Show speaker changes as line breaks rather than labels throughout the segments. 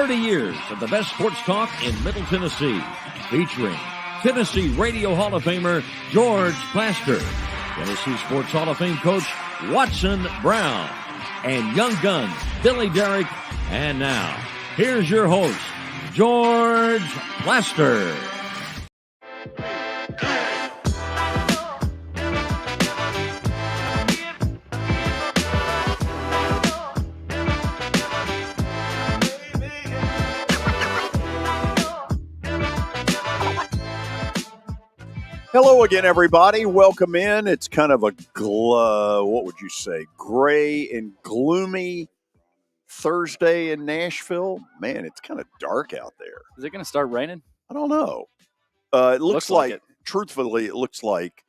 30 years of the best sports talk in Middle Tennessee, featuring Tennessee Radio Hall of Famer George Plaster, Tennessee Sports Hall of Fame coach Watson Brown, and Young Guns Billy Derrick. And now, here's your host, George Plaster.
Hello again, everybody. Welcome in. It's kind of a, what would you say, gray and gloomy Thursday in Nashville. Man, it's kind of dark out there.
Is it going to start raining?
I don't know. It looks like truthfully, it looks like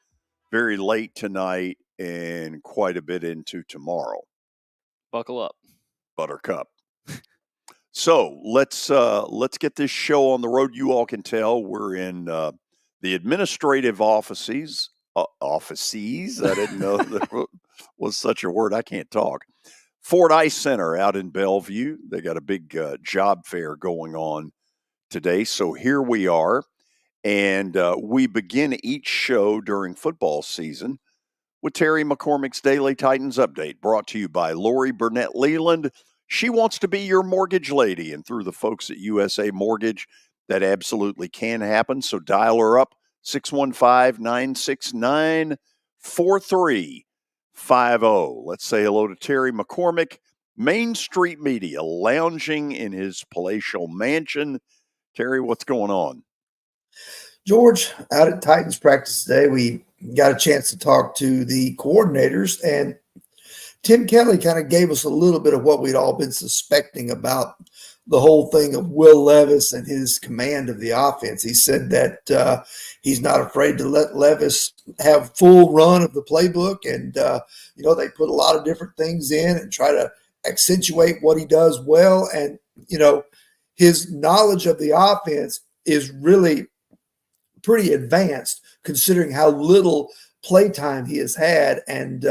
very late tonight and quite a bit into tomorrow.
Buckle up.
Buttercup. So let's get this show on the road. You all can tell we're in the administrative offices. I didn't know there was such a word. I can't talk. Ford Ice Center out in Bellevue. They got a big job fair going on today. So here we are. And we begin each show during football season with Terry McCormick's Daily Titans Update, brought to you by Lori Burnett Leland. She wants to be your mortgage lady. And through the folks at USA Mortgage, that absolutely can happen. So dial her up, 615-969-4350. Let's say hello to Terry McCormick, Main Street Media, lounging in his palatial mansion. Terry, what's going on?
George, out at Titans practice today, we got a chance to talk to the coordinators, and Tim Kelly kind of gave us a little bit of what we'd all been suspecting about the whole thing of Will Levis and his command of the offense. He said that he's not afraid to let Levis have full run of the playbook. And, they put a lot of different things in and try to accentuate what he does well. And, his knowledge of the offense is really pretty advanced considering how little playtime he has had and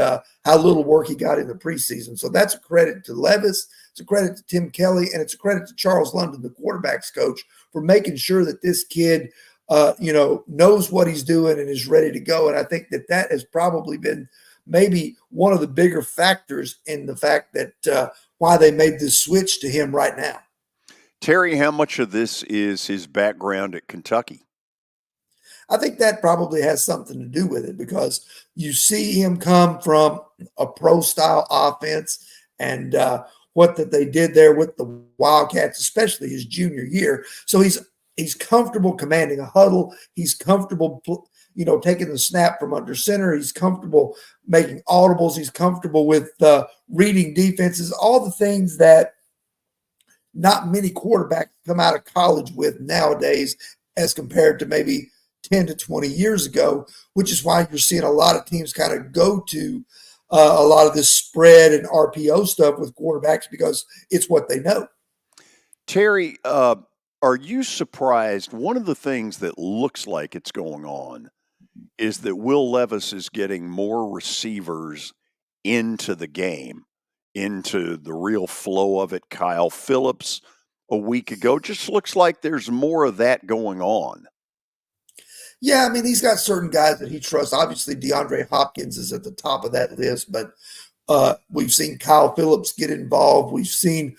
how little work he got in the preseason. So that's a credit to Levis. It's a credit to Tim Kelly, and it's a credit to Charles London, the quarterback's coach, for making sure that this kid, knows what he's doing and is ready to go. And I think that has probably been maybe one of the bigger factors in the fact that why they made this switch to him right now.
Terry, how much of this is his background at Kentucky?
I think that probably has something to do with it because you see him come from a pro-style offense and what that they did there with the Wildcats, especially his junior year. So he's comfortable commanding a huddle. He's comfortable, taking the snap from under center. He's comfortable making audibles. He's comfortable with reading defenses, all the things that not many quarterbacks come out of college with nowadays as compared to maybe 10 to 20 years ago, which is why you're seeing a lot of teams kind of go to a lot of this spread and RPO stuff with quarterbacks because it's what they know.
Terry, are you surprised? One of the things that looks like it's going on is that Will Levis is getting more receivers into the game, into the real flow of it. Kyle Phillips a week ago, just looks like there's more of that going on.
Yeah, I mean, he's got certain guys that he trusts. Obviously, DeAndre Hopkins is at the top of that list, but we've seen Kyle Phillips get involved. We've seen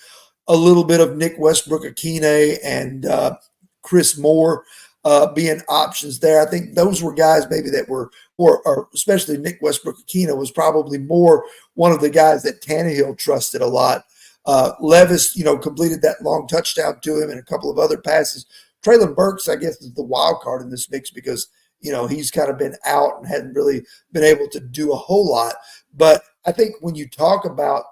a little bit of Nick Westbrook-Akine and Chris Moore being options there. I think those were guys maybe that were, or especially Nick Westbrook-Akine was probably more one of the guys that Tannehill trusted a lot. Levis, completed that long touchdown to him and a couple of other passes. Treylon Burks, I guess, is the wild card in this mix because, he's kind of been out and hadn't really been able to do a whole lot. But I think when you talk about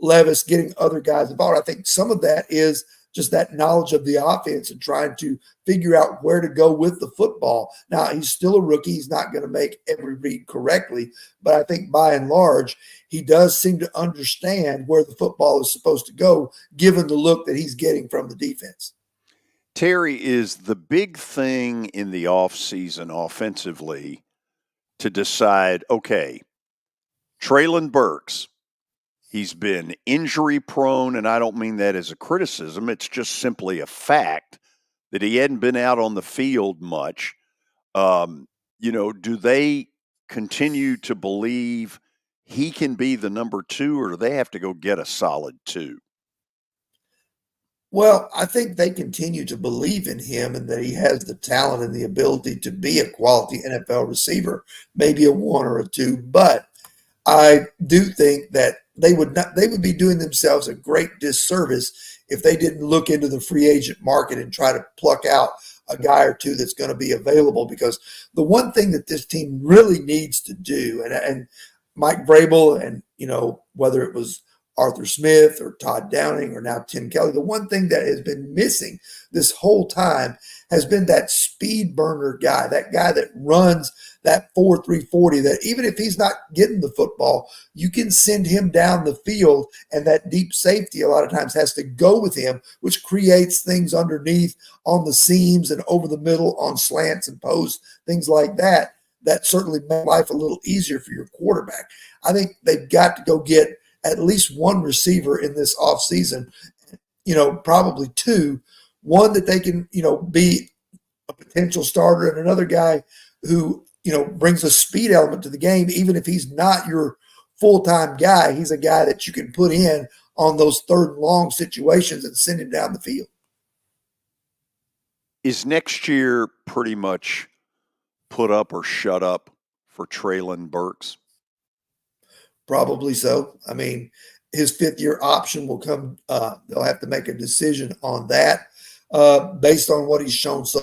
Levis getting other guys involved, I think some of that is just that knowledge of the offense and trying to figure out where to go with the football. Now, he's still a rookie. He's not going to make every read correctly. But I think by and large, he does seem to understand where the football is supposed to go, given the look that he's getting from the defense.
Terry, is the big thing in the offseason offensively to decide, okay, Treylon Burks, He's been injury prone, and I don't mean that as a criticism. It's just simply a fact that he hadn't been out on the field much. Do they continue to believe he can be the number 2, or do they have to go get a solid 2?
Well, I think they continue to believe in him and that he has the talent and the ability to be a quality NFL receiver, maybe a 1 or a 2. But I do think that they would be doing themselves a great disservice if they didn't look into the free agent market and try to pluck out a guy or 2 that's going to be available. Because the one thing that this team really needs to do, and Mike Vrabel and, whether it was Arthur Smith or Todd Downing or now Tim Kelly, the one thing that has been missing this whole time has been that speed burner guy, that guy that runs that 4.340, that even if he's not getting the football, you can send him down the field, and that deep safety a lot of times has to go with him, which creates things underneath on the seams and over the middle on slants and posts, things like that. That certainly make life a little easier for your quarterback. I think they've got to go get at least one receiver in this offseason, probably 2. One that they can, be a potential starter, and another guy who, brings a speed element to the game. Even if he's not your full-time guy, he's a guy that you can put in on those 3rd and long situations and send him down the field.
Is next year pretty much put up or shut up for Treylon Burks?
Probably so. I mean, his 5th-year option will come. They'll have to make a decision on that based on what he's shown so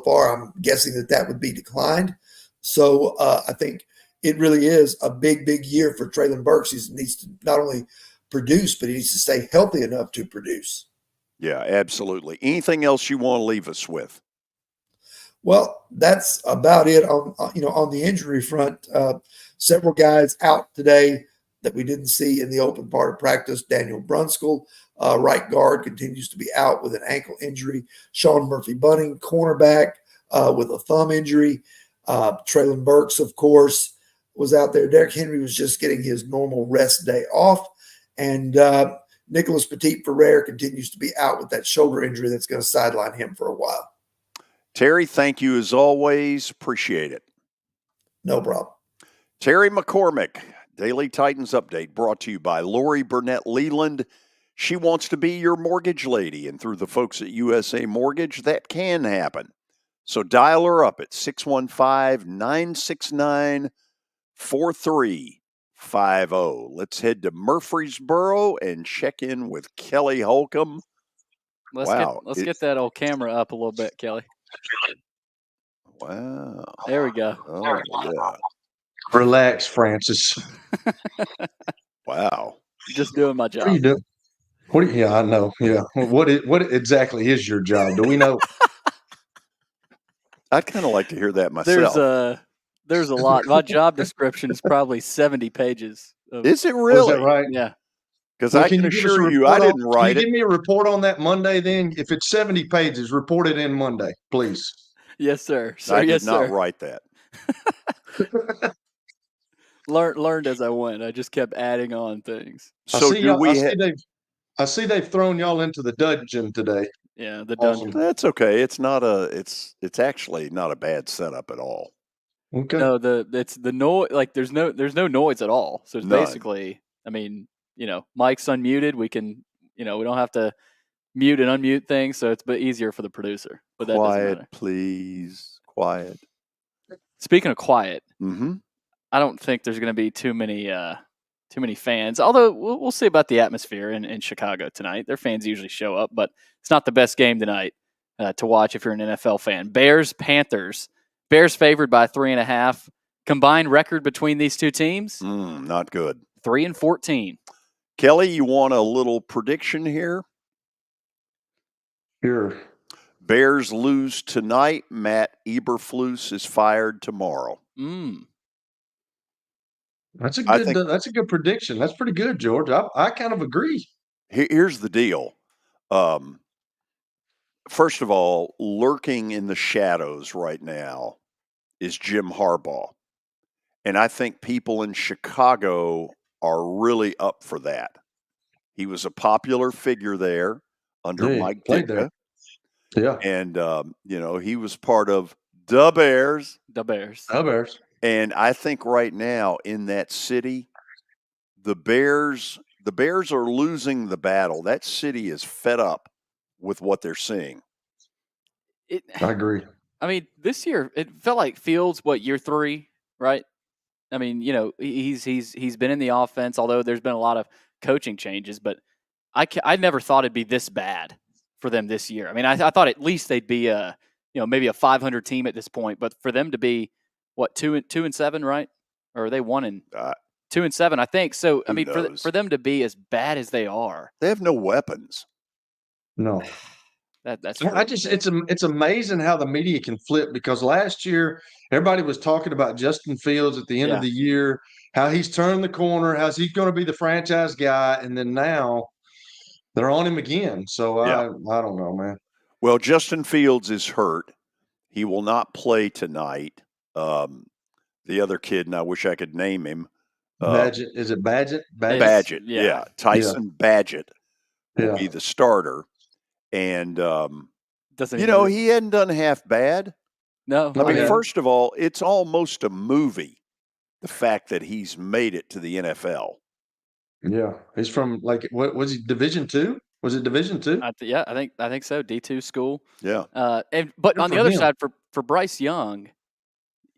far. I'm guessing that would be declined. So I think it really is a big, big year for Treylon Burks. He needs to not only produce, but he needs to stay healthy enough to produce.
Yeah, absolutely. Anything else you want to leave us with?
Well, that's about it on the injury front. Several guys out today that we didn't see in the open part of practice. Daniel Brunskill, right guard, continues to be out with an ankle injury. Sean Murphy-Bunting, cornerback, with a thumb injury. Treylon Burks, of course, was out there. Derrick Henry was just getting his normal rest day off. And Nicholas Petit-Ferrer continues to be out with that shoulder injury that's going to sideline him for a while.
Terry, thank you as always. Appreciate it.
No problem.
Terry McCormick, Daily Titans Update, brought to you by Lori Burnett Leland. She wants to be your mortgage lady, and through the folks at USA Mortgage, that can happen. So dial her up at 615-969-4350. Let's head to Murfreesboro and check in with Kelly Holcomb.
Let's get that old camera up a little bit, Kelly.
Wow.
There we go.
Oh, yeah.
Relax, Francis.
Wow.
Just doing my job.
What are you doing? Yeah, I know. Yeah. What exactly is your job? Do we know?
I'd kind of like to hear that myself.
There's a lot. My job description is probably 70 pages.
Is it really?
Is that right?
Yeah.
Because I can assure you, I didn't write it.
Can you give me a report on that Monday then? If it's 70 pages, report it in Monday, please.
Yes, sir.
I did not write that.
Learned as I went. I just kept adding on things.
So
I see they've thrown y'all into the dungeon today.
Yeah, the dungeon.
Awesome.
That's okay. It's actually not a bad setup at all.
Okay.
No, it's the noise. Like there's no noise at all. So it's basically, I mean, mic's unmuted. We can, we don't have to mute and unmute things. So it's a bit easier for the producer. But that doesn't matter.
Please. Quiet.
Speaking of quiet,
mm-hmm.
I don't think there's going to be too many fans. Although we'll see about the atmosphere in Chicago tonight. Their fans usually show up, but it's not the best game tonight to watch if you're an NFL fan. Bears, Panthers. Bears favored by 3.5. Combined record between these two teams?
Not good.
3-14.
Kelly, you want a little prediction here?
Sure.
Bears lose tonight. Matt Eberflus is fired tomorrow.
That's a good prediction. That's pretty good, George. I kind of agree.
Here's the deal. First of all, lurking in the shadows right now is Jim Harbaugh. And I think people in Chicago are really up for that. He was a popular figure there under
Yeah,
Mike
played
Ditka.
there. Yeah.
And, he was part of the Bears.
The Bears.
The Bears.
And I think right now in that city, the Bears are losing the battle. That city is fed up with what they're seeing.
I agree.
I mean, this year it felt like Fields, year 3, right? I mean, he's been in the offense, although there's been a lot of coaching changes, but I never thought it'd be this bad for them this year. I mean, I thought at least they'd be maybe a 500 team at this point, but for them to be 2-7, right? Or are they 2-7? I think so. I mean, for them to be as bad as they are,
they have no weapons.
No.
That's
it's amazing how the media can flip, because last year everybody was talking about Justin Fields at the end of the year, how he's turned the corner, how's he going to be the franchise guy, and then now they're on him again. So I don't know, man.
Well, Justin Fields is hurt. He will not play tonight. The other kid, and I wish I could name him.
Badgett. Is it Badgett?
Badgett, yeah. Tyson Badgett will be the starter. And, he hadn't done half bad.
No.
I mean, first of all, it's almost a movie, the fact that he's made it to the NFL.
Yeah. He's from, what was he, Division II? Was it Division II?
I think so. D2 school.
Yeah.
But on the other side, for Bryce Young,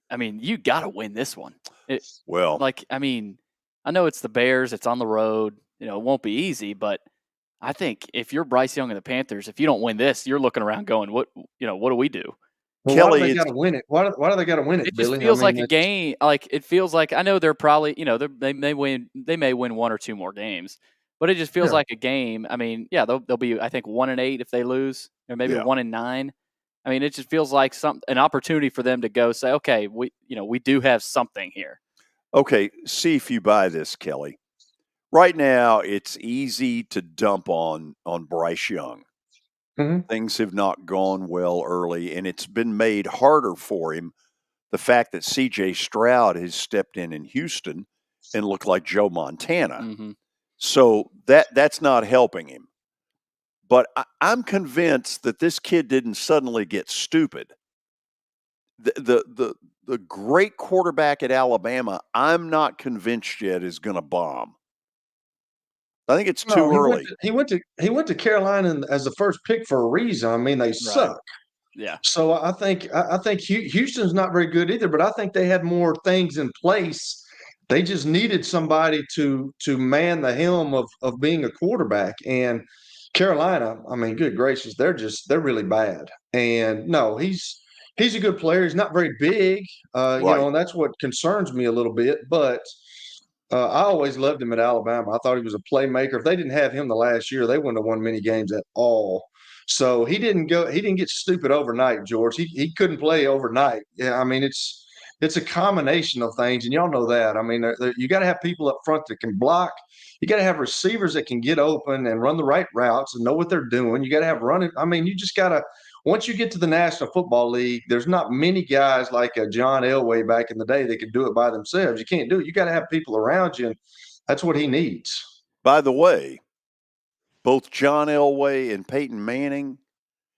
I mean, you got to win this one. I know it's the Bears. It's on the road. It won't be easy, but I think if you're Bryce Young and the Panthers, if you don't win this, you're looking around going, what do we do?
Well, Kelly, why do they got to win it? Why do they got to win it,
Billy? It feels like a game. It feels like, I know they're probably, they may win 1 or 2 more games, but it just feels like a game. I mean, they'll be, I think, 1-8 if they lose, or maybe 1-9. I mean, it just feels like an opportunity for them to go say, okay, we do have something here.
Okay, see if you buy this, Kelly. Right now, it's easy to dump on Bryce Young.
Mm-hmm.
Things have not gone well early, and it's been made harder for him. The fact that C.J. Stroud has stepped in Houston and looked like Joe Montana.
Mm-hmm.
So that's not helping him. But I'm convinced that this kid didn't suddenly get stupid. The great quarterback at Alabama, I'm not convinced yet is going to bomb. I think it's too early.
He went to Carolina as the first pick for a reason. I mean, they suck.
Yeah.
So I think Houston's not very good either, but I think they had more things in place. They just needed somebody to man the helm of being a quarterback. And Carolina, I mean, good gracious, they're really bad. And no, he's a good player. He's not very big, and that's what concerns me a little bit. But I always loved him at Alabama. I thought he was a playmaker. If they didn't have him the last year, they wouldn't have won many games at all. So he didn't get stupid overnight, George. He couldn't play overnight. Yeah, I mean, it's a combination of things, and y'all know that. I mean, you got to have people up front that can block. You got to have receivers that can get open and run the right routes and know what they're doing. You got to have running. I mean, you just got to. Once you get to the National Football League, there's not many guys like a John Elway back in the day that could do it by themselves. You can't do it. You got to have people around you, and that's what he needs.
By the way, both John Elway and Peyton Manning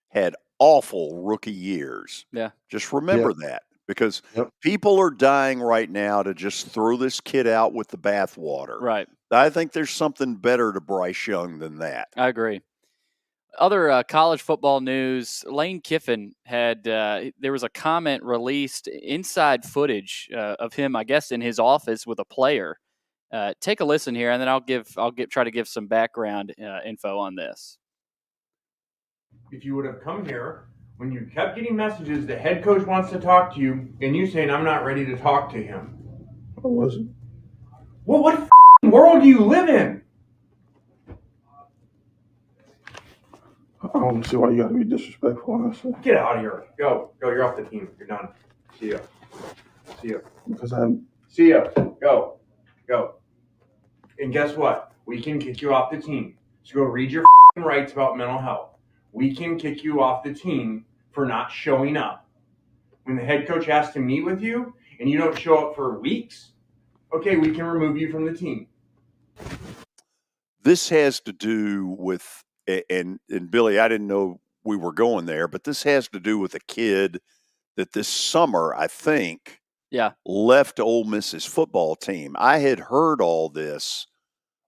had awful rookie years.
Yeah.
Just remember that, because people are dying right now to just throw this kid out with the bathwater.
Right.
I think there's something better to Bryce Young than that.
I agree. Other college football news, Lane Kiffin had there was a comment released, inside footage of him, I guess, in his office with a player. Take a listen here, and then I'll try to give some background info on this.
If you would have come here when you kept getting messages, the head coach wants to talk to you, and you saying, I'm not ready to talk to him.
What was it?
Well, what world do you live in?
I don't see why you got to be disrespectful, honestly.
Get out of here. Go. You're off the team. You're done. See ya. See ya. Go. And guess what? We can kick you off the team. So go read your rights about mental health. We can kick you off the team for not showing up. When the head coach has to meet with you and you don't show up for weeks, okay, we can remove you from the team.
This has to do with, and Billy, I didn't know we were going there, but this has to do with a kid that this summer, I think, left Ole Miss's football team. I had heard all this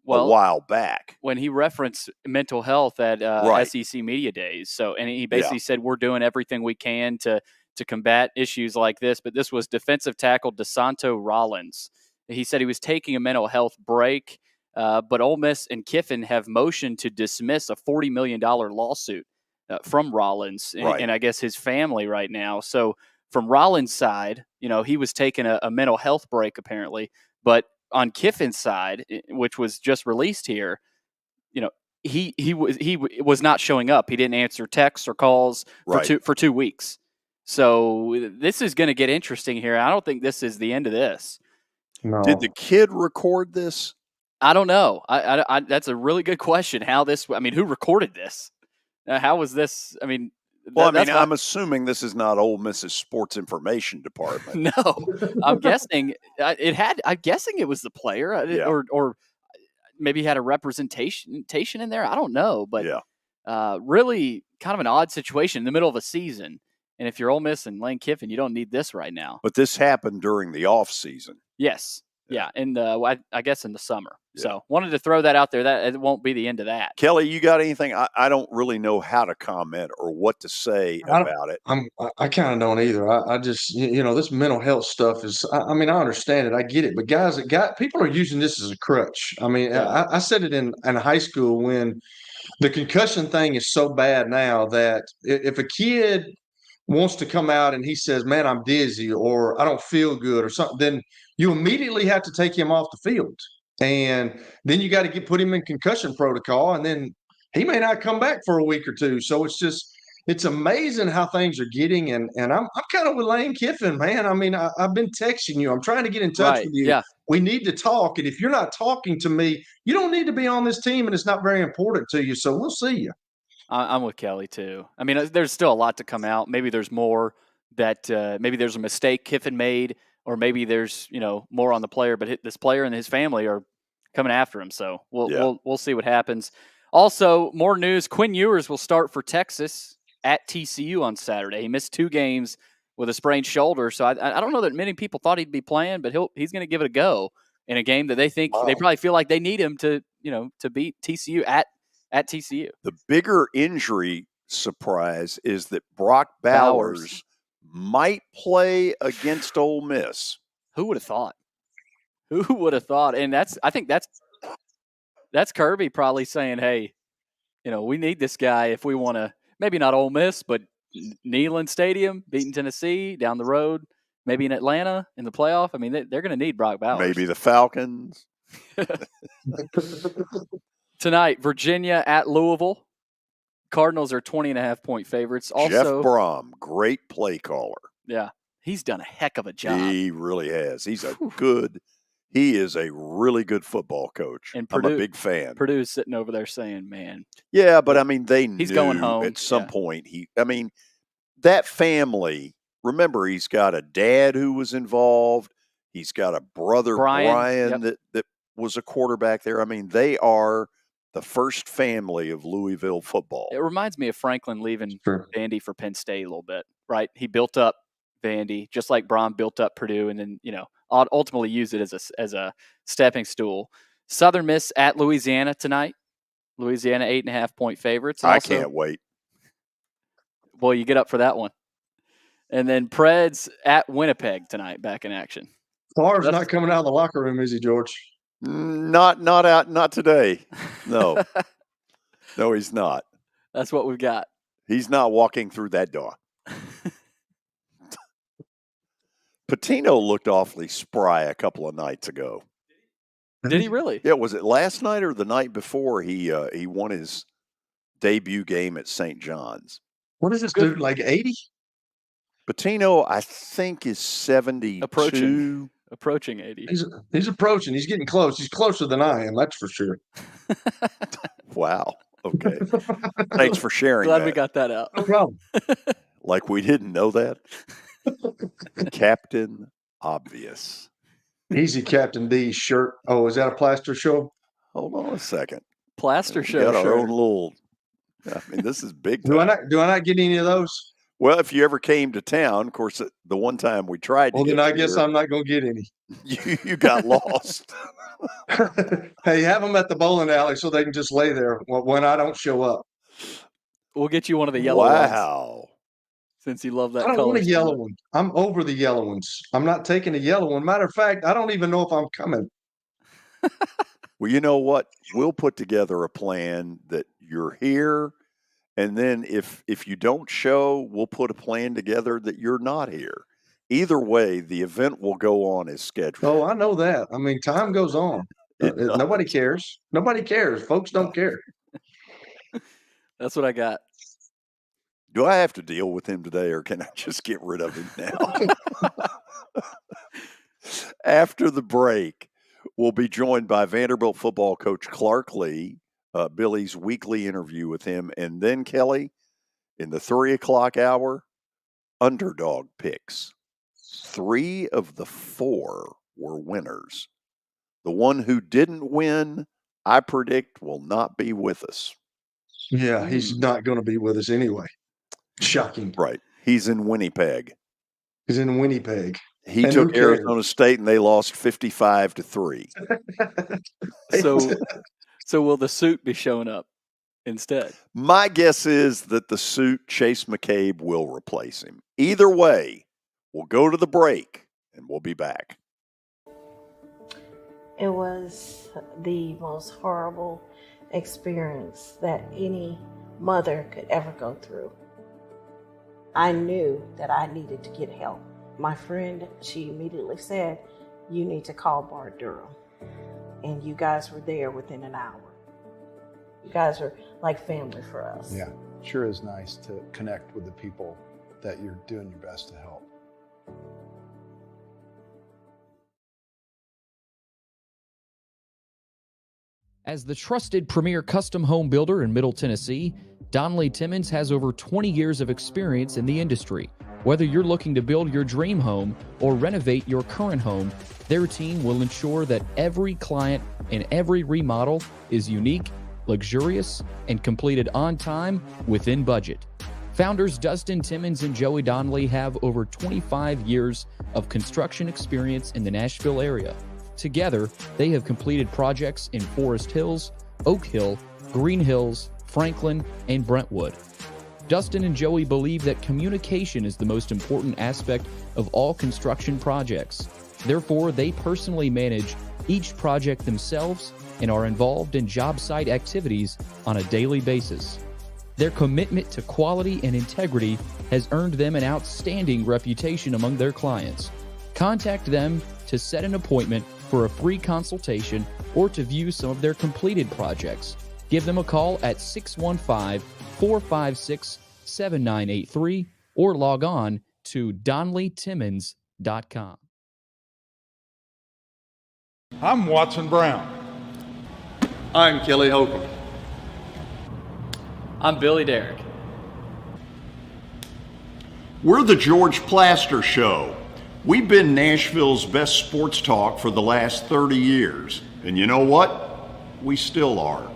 a while back
when he referenced mental health at SEC Media Days. So, and he basically said, we're doing everything we can to combat issues like this. But this was defensive tackle DeSanto Rollins. He said he was taking a mental health break, but Ole Miss and Kiffin have motioned to dismiss a $40 million lawsuit from Rollins and I guess his family right now. So from Rollins' side, he was taking a mental health break apparently, but on Kiffin's side, which was just released here, he was not showing up. He didn't answer texts or calls for 2 weeks. So this is going to get interesting here. I don't think this is the end of this.
No.
Did the kid record this?
I don't know. I that's a really good question. Who recorded this? How was this?
I'm assuming this is not Ole Miss's sports information department.
No, I'm guessing I'm guessing it was the player, or maybe had a representation in there. I don't know, but really kind of an odd situation in the middle of a season. And if you're Ole Miss and Lane Kiffin, you don't need this right now.
But this happened during the off season.
Yes. Yeah. And I guess in the summer. Yeah. So wanted to throw that out there. That it won't be the end of that.
Kelly, you got anything? I don't really know how to comment or what to say about it.
I kind of don't either. I just, this mental health stuff is, I understand it. I get it. But guys, people are using this as a crutch. I said it in high school when the concussion thing is so bad now that if a kid wants to come out and he says, man, I'm dizzy or I don't feel good or something, then you immediately have to take him off the field. And then you got to put him in concussion protocol, and then he may not come back for a week or two. So it's amazing how things are getting. And I'm kind of with Lane Kiffin, man. I've been texting you. I'm trying to get in touch with you.
Yeah.
We need to talk. And if you're not talking to me, you don't need to be on this team, and it's not very important to you. So we'll see you.
I'm with Kelly too. There's still a lot to come out. Maybe there's more that maybe there's a mistake Kiffin made, or maybe there's more on the player. But this player and his family are coming after him. So we'll see what happens. Also, more news: Quinn Ewers will start for Texas at TCU on Saturday. He missed 2 games with a sprained shoulder, so I don't know that many people thought he'd be playing, but he's going to give it a go in a game that they think they probably feel like they need him to beat TCU at TCU.
The bigger injury surprise is that Brock Bowers might play against Ole Miss.
Who would have thought? And I think that's Kirby probably saying, hey, we need this guy if we want to, maybe not Ole Miss, but Neyland Stadium, beating Tennessee, down the road, maybe in Atlanta in the playoff. They're going to need Brock Bowers.
Maybe the Falcons.
Tonight, Virginia at Louisville. Cardinals are 20.5-point favorites. Also,
Jeff Brom, great play caller.
Yeah, he's done a heck of a job.
He really has. He is a really good football coach. And I'm a big fan.
Purdue's sitting over there saying, man.
Yeah, but they
he's going home
at some point. That family, remember, he's got a dad who was involved. He's got a brother, Brian that was a quarterback there. They are the first family of Louisville football.
It reminds me of Franklin leaving Vandy for Penn State a little bit, right? He built up Vandy just like Brom built up Purdue, and then ultimately used it as a stepping stool. Southern Miss at Louisiana tonight. Louisiana 8.5-point favorites.
I can't wait.
Well, you get up for that one. And then Preds at Winnipeg tonight, back in action.
Favre's not coming out of the locker room, is he, George?
Not today. No. No, he's not.
That's what we've got.
He's not walking through that door. Patino looked awfully spry a couple of nights ago.
Did he really?
Yeah, was it last night or the night before he won his debut game at St. John's?
What is this dude, like 80?
Patino, I think, is 72.
Approaching 80.
He's approaching. He's getting close. He's closer than I am, that's for sure.
Wow. Okay. Thanks for sharing
Glad
that.
we got that out.
No problem.
Like we didn't know that. Captain Obvious.
Easy Captain D shirt. Oh, is that a plaster show?
Hold on a second.
Plaster
We
show
got our
shirt.
own little. I mean, this is big
Do I
time.
not get any of those?
Well, if you ever came to town, of course, the one time we tried to
Well,
get
then I
you
guess
here,
I'm not going to get any.
you got lost.
Hey, have them at the bowling alley so they can just lay there when I don't show up.
We'll get you one of the yellow ones
Wow.
since you love that
I don't
color.
want a
so
yellow
much.
one. I'm over the yellow ones. I'm not taking a yellow one. Matter of fact, I don't even know if I'm coming.
Well, you know what? We'll put together a plan that you're here, and then if you don't show, we'll put a plan together that you're not here. Either way, the event will go on as scheduled.
Oh, I know that. I mean, time goes on. Nobody cares. Nobody cares. Folks don't care.
That's what I got.
Do I have to deal with him today, or can I just get rid of him now? After the break, we'll be joined by Vanderbilt football coach Clark Lee, Billy's weekly interview with him. And then, Kelly, in the 3 o'clock hour, Underdog picks. 3 of the 4 were winners. The one who didn't win, I predict, will not be with us.
Yeah, he's not going to be with us anyway. Shocking.
Right. He's in Winnipeg.
He's in Winnipeg.
He
And
took
who cares?
Arizona State, and they lost 55-3.
So will the suit be showing up instead?
My guess is that the suit, Chase McCabe, will replace him. Either way, we'll go to the break, and we'll be back.
It was the most horrible experience that any mother could ever go through. I knew that I needed to get help. My friend, she immediately said, "You need to call Bart Durham." And you guys were there within an hour. You guys are like family for us.
Yeah, sure is nice to connect with the people that you're doing your best to help.
As the trusted premier custom home builder in Middle Tennessee, Donnelly Timmons has over 20 years of experience in the industry. Whether you're looking to build your dream home or renovate your current home, their team will ensure that every client and every remodel is unique, luxurious, and completed on time within budget. Founders Dustin Timmons and Joey Donnelly have over 25 years of construction experience in the Nashville area. Together, they have completed projects in Forest Hills, Oak Hill, Green Hills, Franklin, and Brentwood. Dustin and Joey believe that communication is the most important aspect of all construction projects. Therefore, they personally manage each project themselves and are involved in job site activities on a daily basis. Their commitment to quality and integrity has earned them an outstanding reputation among their clients. Contact them to set an appointment for a free consultation or to view some of their completed projects. Give them a call at 615-456-7983 or log on to DonnellyTimmons.com.
I'm Watson Brown.
I'm Kelly Holcomb.
I'm Billy Derrick.
We're the George Plaster Show. We've been Nashville's best sports talk for the last 30 years. And you know what? We still are.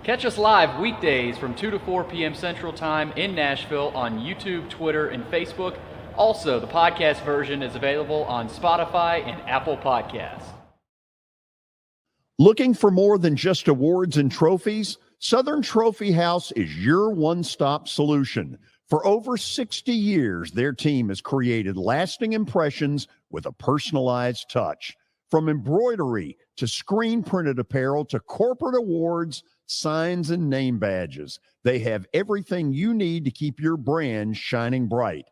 Catch us live weekdays from 2 to 4 p.m. Central Time in Nashville on YouTube, Twitter, and Facebook. Also, the podcast version is available on Spotify and Apple Podcasts.
Looking for more than just awards and trophies? Southern Trophy House is your one-stop solution. For over 60 years, their team has created lasting impressions with a personalized touch. From embroidery to screen-printed apparel to corporate awards, signs, and name badges, they have everything you need to keep your brand shining bright.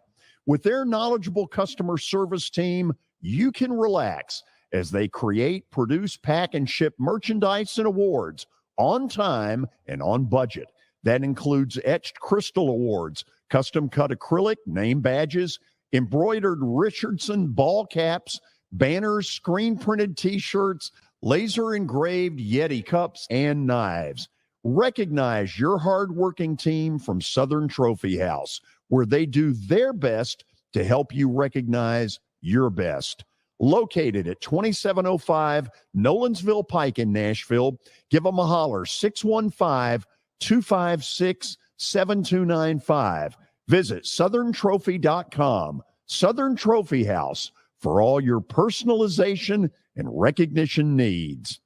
With their knowledgeable customer service team, you can relax as they create, produce, pack, and ship merchandise and awards on time and on budget. That includes etched crystal awards, custom-cut acrylic, name badges, embroidered Richardson ball caps, banners, screen-printed T-shirts, laser-engraved Yeti cups, and knives. Recognize your hard-working team from Southern Trophy House, where they do their best to help you recognize your best.
located at 2705 Nolensville Pike in Nashville. Give them a holler, 615-256-7295. Visit southerntrophy.com. Southern Trophy House for all your personalization and recognition needs.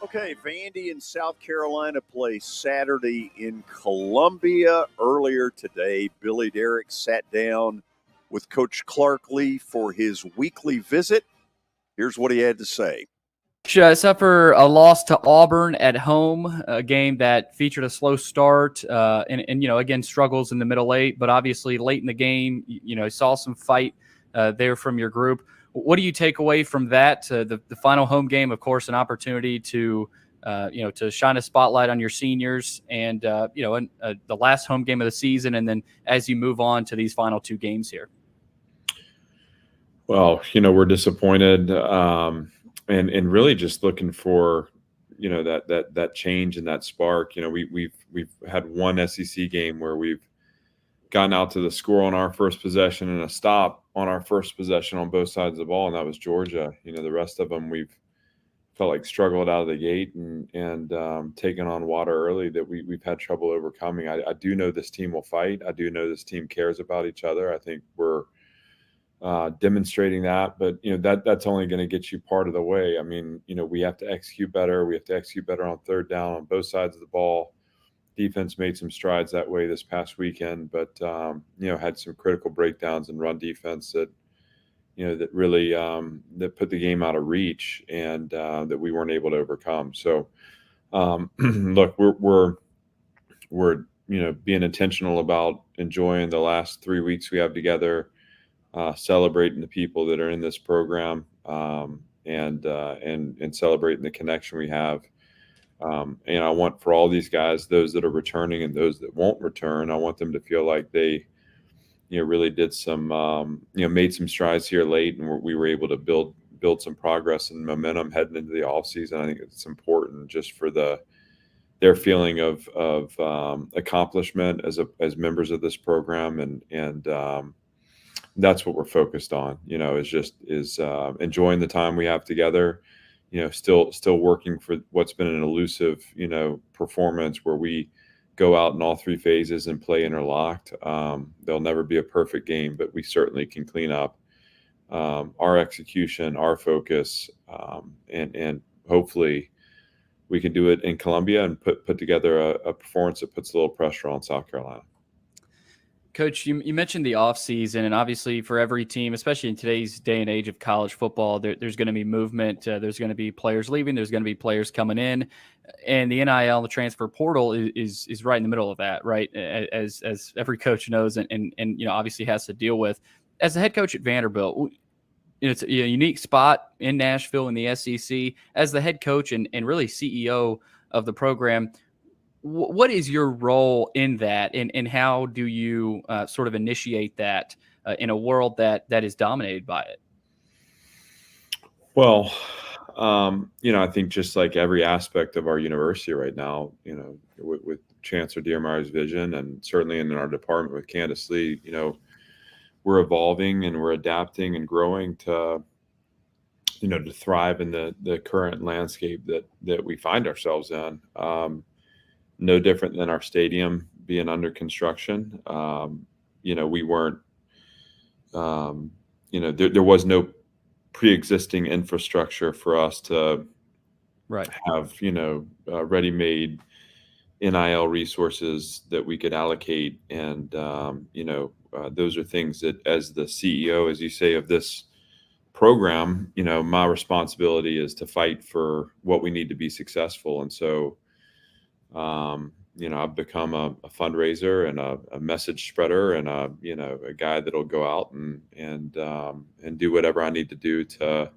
Okay, Vandy and South Carolina play Saturday in Columbia. Earlier today, Billy Derrick sat down with Coach Clarkley for his weekly visit. Here's what he had to say.
Suffer a loss to Auburn at home, a game that featured a slow start and again, struggles in the middle eight, but obviously late in the game, saw some fight there from your group. What do you take away from that? The final home game, of course, an opportunity to shine a spotlight on your seniors and, the last home game of the season. And then as you move on to these final two games here.
Well, we're disappointed and really just looking for, that change and that spark. We've had one SEC game where we've gotten out to the score on our first possession and a stop on our first possession on both sides of the ball, and that was Georgia. The rest of them we've felt like struggled out of the gate and taken on water early that we've had trouble overcoming. I do know this team will fight. I do know this team cares about each other. I think we're demonstrating that, but that's only going to get you part of the way. I mean, we have to execute better. We have to execute better on third down on both sides of the ball. Defense made some strides that way this past weekend, but had some critical breakdowns in run defense that that really that put the game out of reach and that we weren't able to overcome. So look, we're being intentional about enjoying the last 3 weeks we have together, celebrating the people that are in this program, and celebrating the connection we have. And I want for all these guys, those that are returning and those that won't return, I want them to feel like they, really did some, made some strides here late, and we were able to build some progress and momentum heading into the off season. I think it's important just for their feeling of accomplishment as members of this program, and that's what we're focused on. Is enjoying the time we have together. Still working for what's been an elusive, performance where we go out in all three phases and play interlocked. There'll never be a perfect game, but we certainly can clean up our execution, our focus, and hopefully we can do it in Columbia and put together a performance that puts a little pressure on South Carolina.
Coach, you mentioned the offseason, and obviously for every team, especially in today's day and age of college football, there's going to be movement. There's going to be players leaving. There's going to be players coming in. And the NIL, the transfer portal, is right in the middle of that, right? As every coach knows and obviously has to deal with. As a head coach at Vanderbilt, it's a unique spot in Nashville in the SEC. As the head coach and really CEO of the program, what is your role in that, and how do you sort of initiate that in a world that is dominated by it?
Well, I think just like every aspect of our university right now, with Chancellor Diermeier's vision, and certainly in our department with Candace Lee, we're evolving and we're adapting and growing to thrive in the current landscape that we find ourselves in. No different than our stadium being under construction. We weren't, there was no pre-existing infrastructure for us to have, ready-made NIL resources that we could allocate. And, those are things that, as the CEO, as you say, of this program, my responsibility is to fight for what we need to be successful. And so, I've become a fundraiser and a message spreader and a guy that'll go out and do whatever I need to do to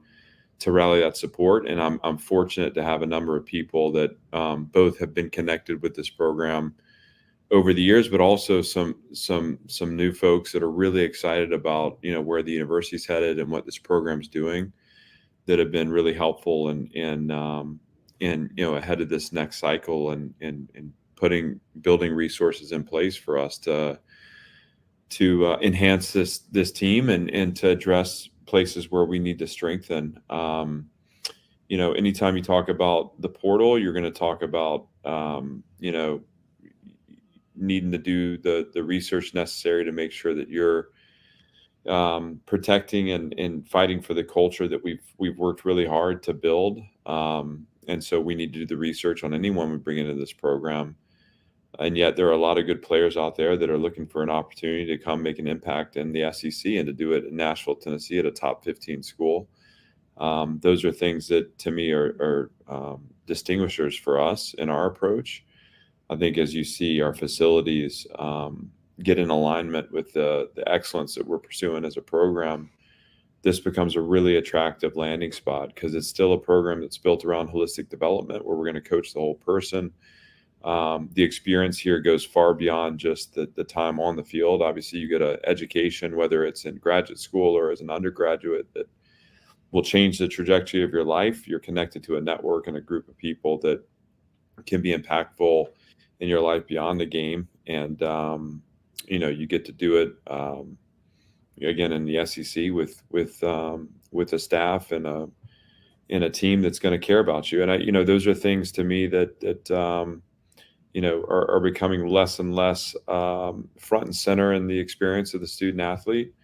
rally that support. And I'm fortunate to have a number of people that both have been connected with this program over the years, but also some new folks that are really excited about, where the university's headed and what this program's doing, that have been really helpful in ahead of this next cycle and building resources in place for us to enhance this team and to address places where we need to strengthen. Anytime you talk about the portal, you're going to talk about needing to do the research necessary to make sure that you're protecting and fighting for the culture that we've worked really hard to build. And so we need to do the research on anyone we bring into this program. And yet there are a lot of good players out there that are looking for an opportunity to come make an impact in the SEC and to do it in Nashville, Tennessee at a top 15 school. Those are things that to me are distinguishers for us in our approach. I think as you see our facilities get in alignment with the excellence that we're pursuing as a program, this becomes a really attractive landing spot because it's still a program that's built around holistic development where we're going to coach the whole person. The experience here goes far beyond just the time on the field. Obviously, you get an education, whether it's in graduate school or as an undergraduate, that will change the trajectory of your life. You're connected to a network and a group of people that can be impactful in your life beyond the game. And, you get to do it, again, in the SEC with a staff and a team that's going to care about you. And those are things to me that are becoming less and less front and center in the experience of the student athlete.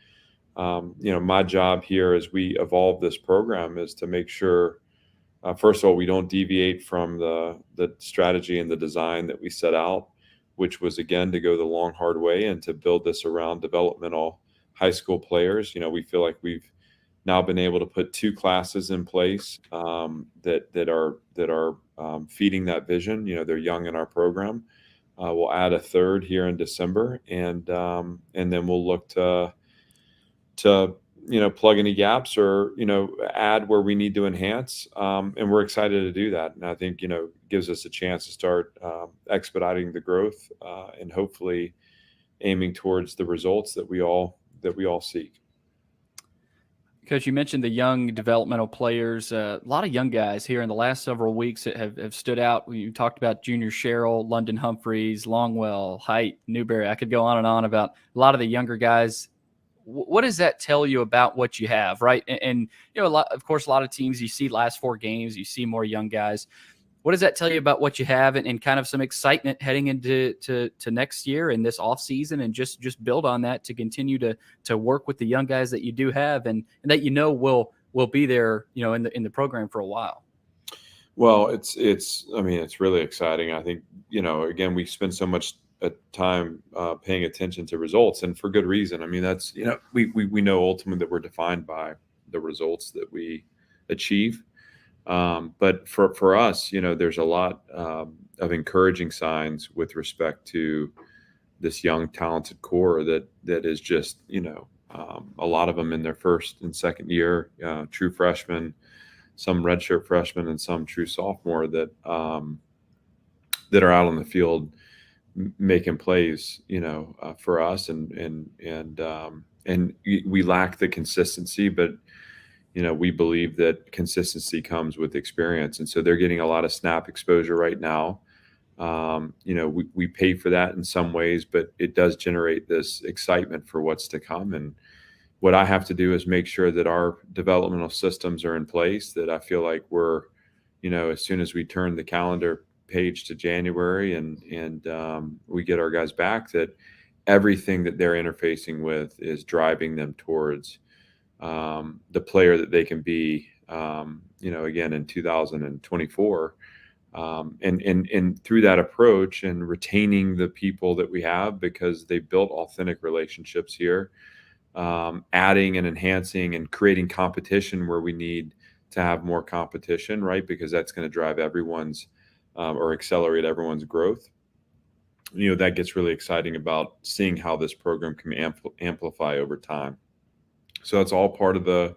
My job here as we evolve this program is to make sure, first of all, we don't deviate from the strategy and the design that we set out, which was, again, to go the long, hard way and to build this around developmental high school players. We feel like we've now been able to put 2 classes in place that are feeding that vision. They're young in our program. We'll add a 3rd here in December, and then we'll look to plug any gaps or add where we need to enhance. And we're excited to do that. And I think gives us a chance to start expediting the growth and hopefully aiming towards the results that we all seek.
Coach, you mentioned the young developmental players. A lot of young guys here in the last several weeks that have stood out. You talked about Junior Sherrill, London Humphreys, Longwell, Height, Newberry. I could go on and on about a lot of the younger guys. What does that tell you about what you have, right? And a lot of teams, you see last 4 games, you see more young guys. What does that tell you about what you have and kind of some excitement heading into next year and this off season, and just build on that to continue to work with the young guys that you do have and that will be there, in the program for a while?
Well, it's really exciting. I think, again, we spend so much time paying attention to results, and for good reason. That's, we know ultimately that we're defined by the results that we achieve. But for us, there's a lot of encouraging signs with respect to this young, talented core that is just, a lot of them in their first and second year, true freshmen, some redshirt freshmen, and some true sophomore that are out on the field making plays, for us, and we lack the consistency, but we believe that consistency comes with experience, and so they're getting a lot of snap exposure right now. We pay for that in some ways, but it does generate this excitement for what's to come. And what I have to do is make sure that our developmental systems are in place, that I feel like we're, as soon as we turn the calendar page to January and we get our guys back, that everything that they're interfacing with is driving them towards the player that they can be, again, in 2024. And through that approach and retaining the people that we have because they built authentic relationships here, adding and enhancing and creating competition where we need to have more competition, right? Because that's going to drive everyone's or accelerate everyone's growth. That gets really exciting about seeing how this program can amplify over time. So that's all part of the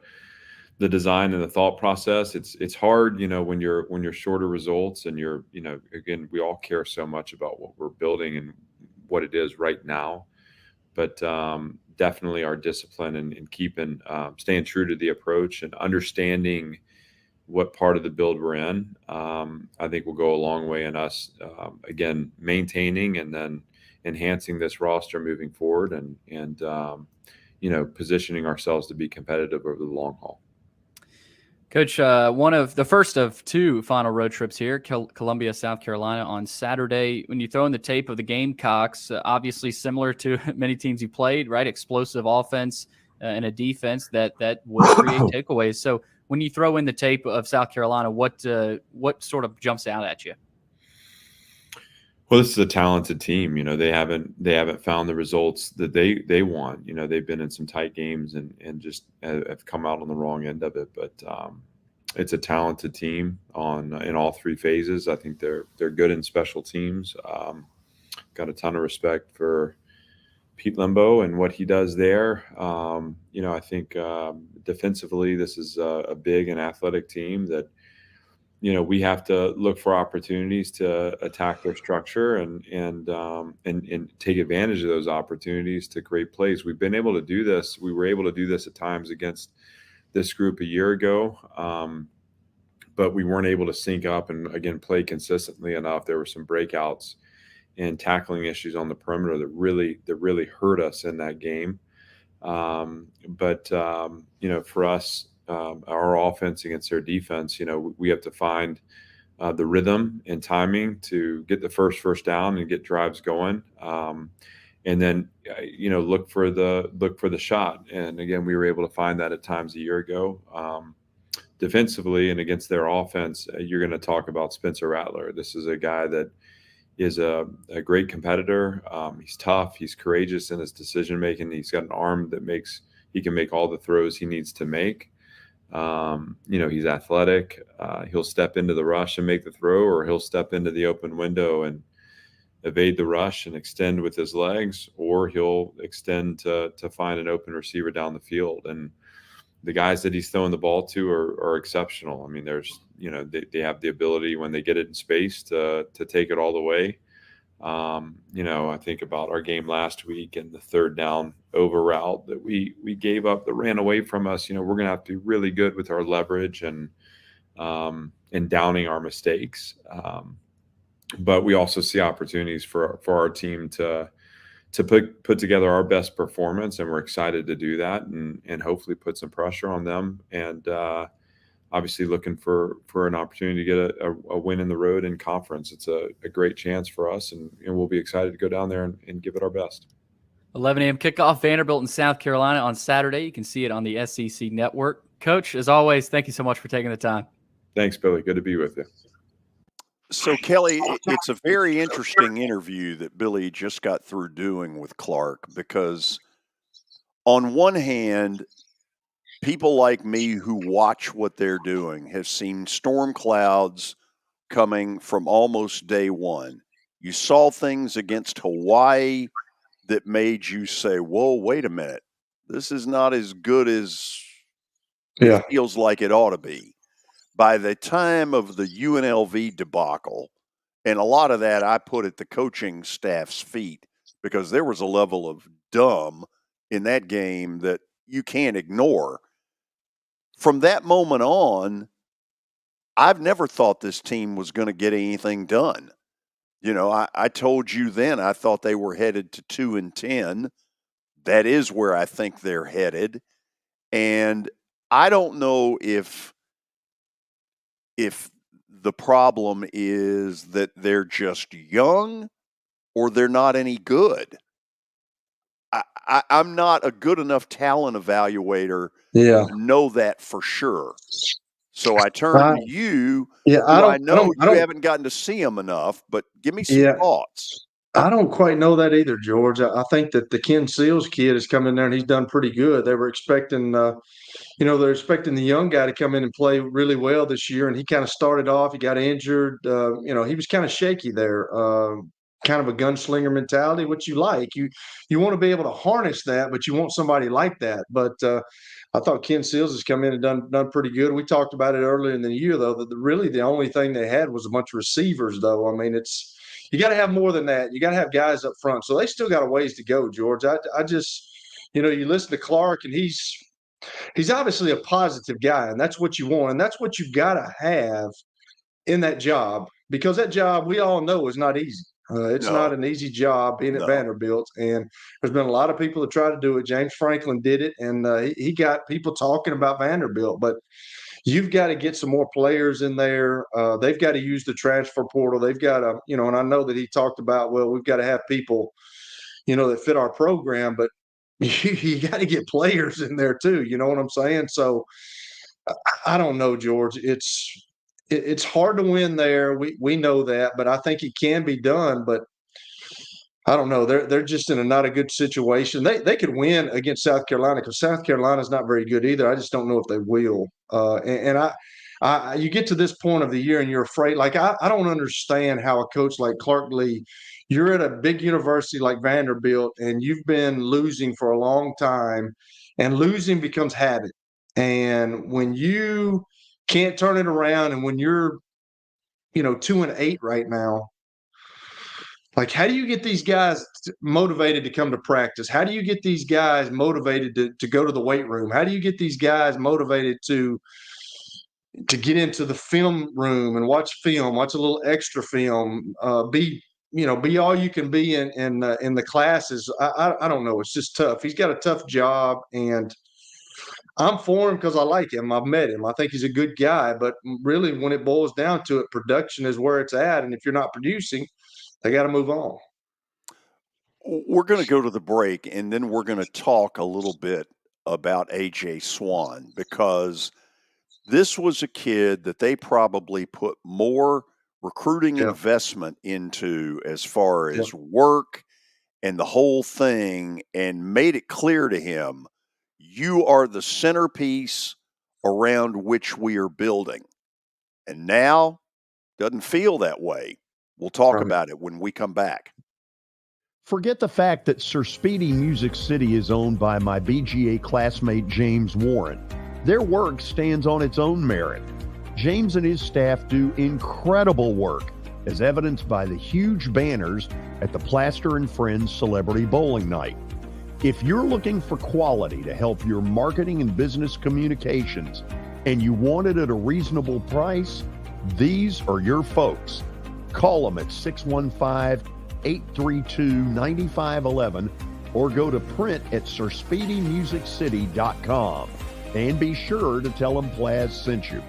design and the thought process. It's hard, when you're shorter results and you're, again, we all care so much about what we're building and what it is right now. But definitely our discipline and keeping staying true to the approach and understanding what part of the build we're in, I think will go a long way in us, again, maintaining and then enhancing this roster moving forward and positioning ourselves to be competitive over the long haul.
Coach, one of the first of two final road trips here, Columbia, South Carolina on Saturday. When you throw in the tape of the Gamecocks, obviously similar to many teams you played, right? Explosive offense and a defense that will create takeaways. So when you throw in the tape of South Carolina, what sort of jumps out at you?
Well, this is a talented team. They haven't found the results that they want. They've been in some tight games and just have come out on the wrong end of it. But it's a talented team in all three phases. I think they're good in special teams. Got a ton of respect for Pete Lembo and what he does there. I think defensively, this is a big and athletic team that we have to look for opportunities to attack their structure and take advantage of those opportunities to create plays. We've been able to do this. We were able to do this at times against this group a year ago, but we weren't able to sync up and again play consistently enough. There were some breakouts and tackling issues on the perimeter that really hurt us in that game. But for us, our offense against their defense, we have to find the rhythm and timing to get the first down and get drives going, and then look for the shot. And again, we were able to find that at times a year ago. Defensively and against their offense, you're going to talk about Spencer Rattler. This is a guy that is a great competitor. He's tough. He's courageous in his decision making. He's got an arm that he can make all the throws he needs to make. He's athletic. He'll step into the rush and make the throw, or he'll step into the open window and evade the rush and extend with his legs, or he'll extend to find an open receiver down the field. And the guys that he's throwing the ball to are exceptional. I mean, they have the ability when they get it in space to take it all the way. I think about our game last week and the third down over route that we gave up that ran away from us. We're going to have to be really good with our leverage and downing our mistakes. But we also see opportunities for our team to put together our best performance, and we're excited to do that and hopefully put some pressure on them. And obviously looking for an opportunity to get a win in the road in conference. It's a great chance for us, and we'll be excited to go down there and give it our best.
11 a.m. kickoff, Vanderbilt in South Carolina on Saturday. You can see it on the SEC Network. Coach, as always, thank you so much for taking the time.
Thanks, Billy. Good to be with you.
So, Kelly, it's a very interesting interview that Billy just got through doing with Clark, because on one hand, people like me who watch what they're doing have seen storm clouds coming from almost day one. You saw things against Hawaii that made you say, whoa, wait a minute. This is not as good as it feels like it ought to be. By the time of the UNLV debacle, and a lot of that I put at the coaching staff's feet, because there was a level of dumb in that game that you can't ignore. From that moment on, I've never thought this team was going to get anything done. I told you then I thought they were headed to 2-10. That is where I think they're headed. And I don't know if the problem is that they're just young or they're not any good. I'm not a good enough talent evaluator to know that for sure. So I turn to you. I know you haven't gotten to see them enough, but give me some thoughts.
I don't quite know that either, George. I think that the Ken Seals kid has come in there and he's done pretty good. They were expecting, they're expecting the young guy to come in and play really well this year, and he kind of started off. He got injured. He was kind of shaky there. Kind of a gunslinger mentality, which you like. You want to be able to harness that, but you want somebody like that. But I thought Ken Seals has come in and done pretty good. We talked about it earlier in the year, though, that really the only thing they had was a bunch of receivers, though. I mean, it's you got to have more than that. You got to have guys up front. So they still got a ways to go, George. I just, you listen to Clark, and he's obviously a positive guy, and that's what you want, and that's what you've got to have in that job, because that job, we all know, is not easy. It's not an easy job being at Vanderbilt, and there's been a lot of people that try to do it. James Franklin did it, and he got people talking about Vanderbilt, but you've got to get some more players in there. They've got to use the transfer portal. They've got to, and I know that he talked about, well, we've got to have people, that fit our program, but you got to get players in there too. You know what I'm saying? So I don't know, George. It's hard to win there. We know that, but I think it can be done. But I don't know. They're just in not a good situation. They could win against South Carolina, because South Carolina's not very good either. I just don't know if they will. You get to this point of the year and you're afraid. Like, I don't understand how a coach like Clark Lee, you're at a big university like Vanderbilt, and you've been losing for a long time, and losing becomes habit. And when you can't turn it around, and when you're, 2-8 right now, like, how do you get these guys motivated to come to practice? How do you get these guys motivated to go to the weight room? How do you get these guys motivated to get into the film room and watch film, watch a little extra film, be all you can be in the classes? I don't know. It's just tough. He's got a tough job, and I'm for him because I like him. I've met him. I think he's a good guy, but really, when it boils down to it, production is where it's at. And if you're not producing, they got to move on.
We're going to go to the break, and then we're going to talk a little bit about A.J. Swan, because this was a kid that they probably put more recruiting investment into as far as work and the whole thing, and made it clear to him, you are the centerpiece around which we are building. And now, doesn't feel that way. We'll talk about it when we come back.
Forget the fact that Sir Speedy Music City is owned by my BGA classmate James Warren. Their work stands on its own merit. James and his staff do incredible work, as evidenced by the huge banners at the Plaster and Friends Celebrity Bowling Night. If you're looking for quality to help your marketing and business communications, and you want it at a reasonable price, these are your folks. Call them at 615-832-9511 or go to print at sirspeedymusiccity.com. And be sure to tell them Plaz sent you.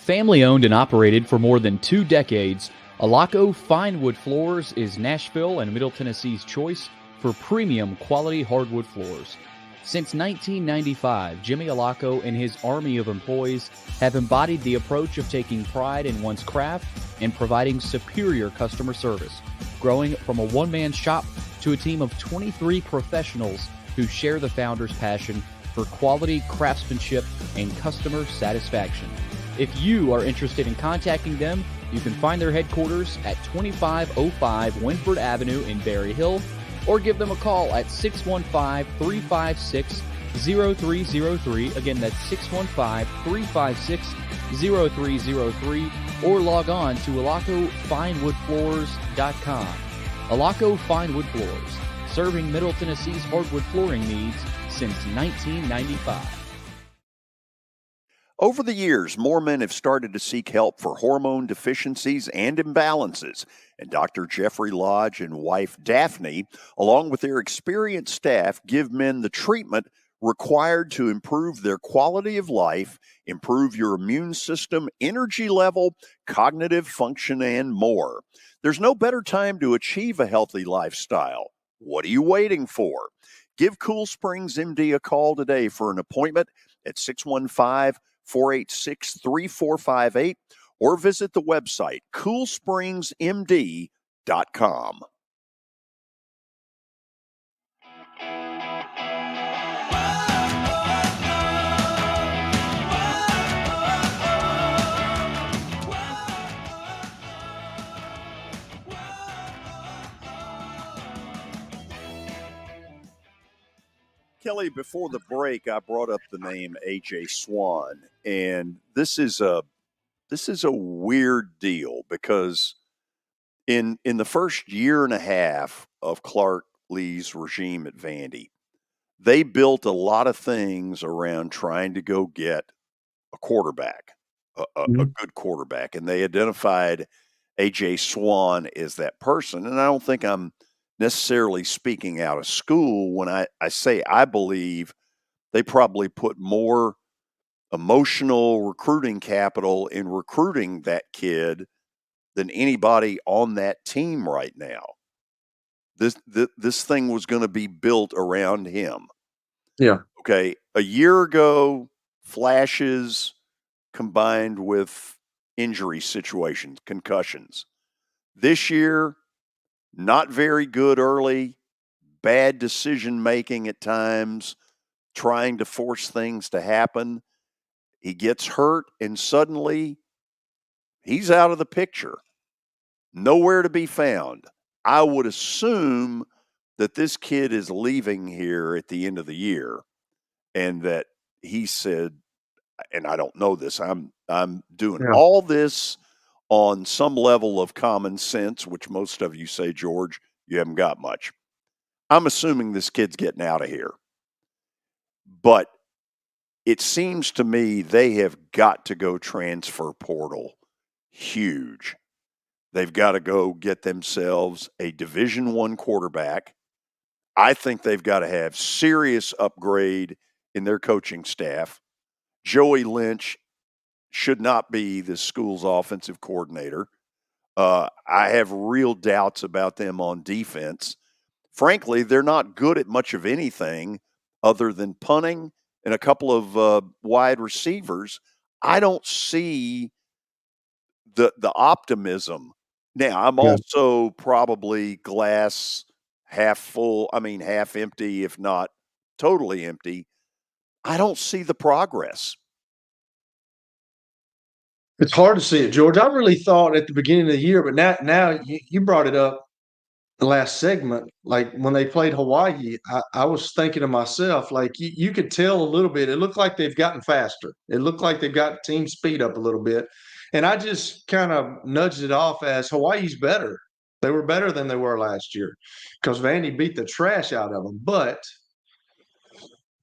Family owned and operated for more than 2 decades, Alaco Fine Wood Floors is Nashville and Middle Tennessee's choice for premium quality hardwood floors. Since 1995, Jimmy Alaco and his army of employees have embodied the approach of taking pride in one's craft and providing superior customer service, growing from a one-man shop to a team of 23 professionals who share the founder's passion for quality craftsmanship and customer satisfaction. If you are interested in contacting them, you can find their headquarters at 2505 Winford Avenue in Berry Hill, or give them a call at 615-356-0303. Again, that's 615-356-0303, or log on to alacofinewoodfloors.com. Alaco Fine Wood Floors, serving Middle Tennessee's hardwood flooring needs since 1995.
Over the years, more men have started to seek help for hormone deficiencies and imbalances, and Dr. Jeffrey Lodge and wife Daphne, along with their experienced staff, give men the treatment required to improve their quality of life, improve your immune system, energy level, cognitive function, and more. There's no better time to achieve a healthy lifestyle. What are you waiting for? Give Cool Springs MD a call today for an appointment at 615-486-3458 or visit the website coolspringsmd.com. Kelly, before the break, I brought up the name A.J. Swan, and this is a weird deal because in the first year and a half of Clark Lee's regime at Vandy, they built a lot of things around trying to go get a quarterback, a good quarterback, and they identified A.J. Swan as that person. And I don't think I'm necessarily speaking out of school when I say I believe they probably put more emotional recruiting capital in recruiting that kid than anybody on that team right now. This thing was going to be built around him.
Yeah.
Okay. A year ago, flashes combined with injury situations, concussions. This year, not very good early, bad decision making at times, trying to force things to happen. He gets hurt, and suddenly he's out of the picture. Nowhere to be found. I would assume that this kid is leaving here at the end of the year, and that he said, and I don't know this, I'm doing all this on some level of common sense, which most of you say, George, you haven't got much. I'm assuming this kid's getting out of here. But it seems to me they have got to go transfer portal huge. They've got to go get themselves a Division I quarterback. I think they've got to have serious upgrade in their coaching staff. Joey Lynch should not be the school's offensive coordinator. I have real doubts about them on defense. Frankly, they're not good at much of anything other than punting and a couple of wide receivers. I don't see the optimism. Now, I'm also probably glass half full, half empty, if not totally empty. I don't see the progress.
It's hard to see it, George. I really thought at the beginning of the year, but now you brought it up the last segment, like when they played Hawaii, I was thinking to myself, like you could tell a little bit. It looked like they've gotten faster. It looked like they've got team speed up a little bit. And I just kind of nudged it off as Hawaii's better. They were better than they were last year because Vandy beat the trash out of them. But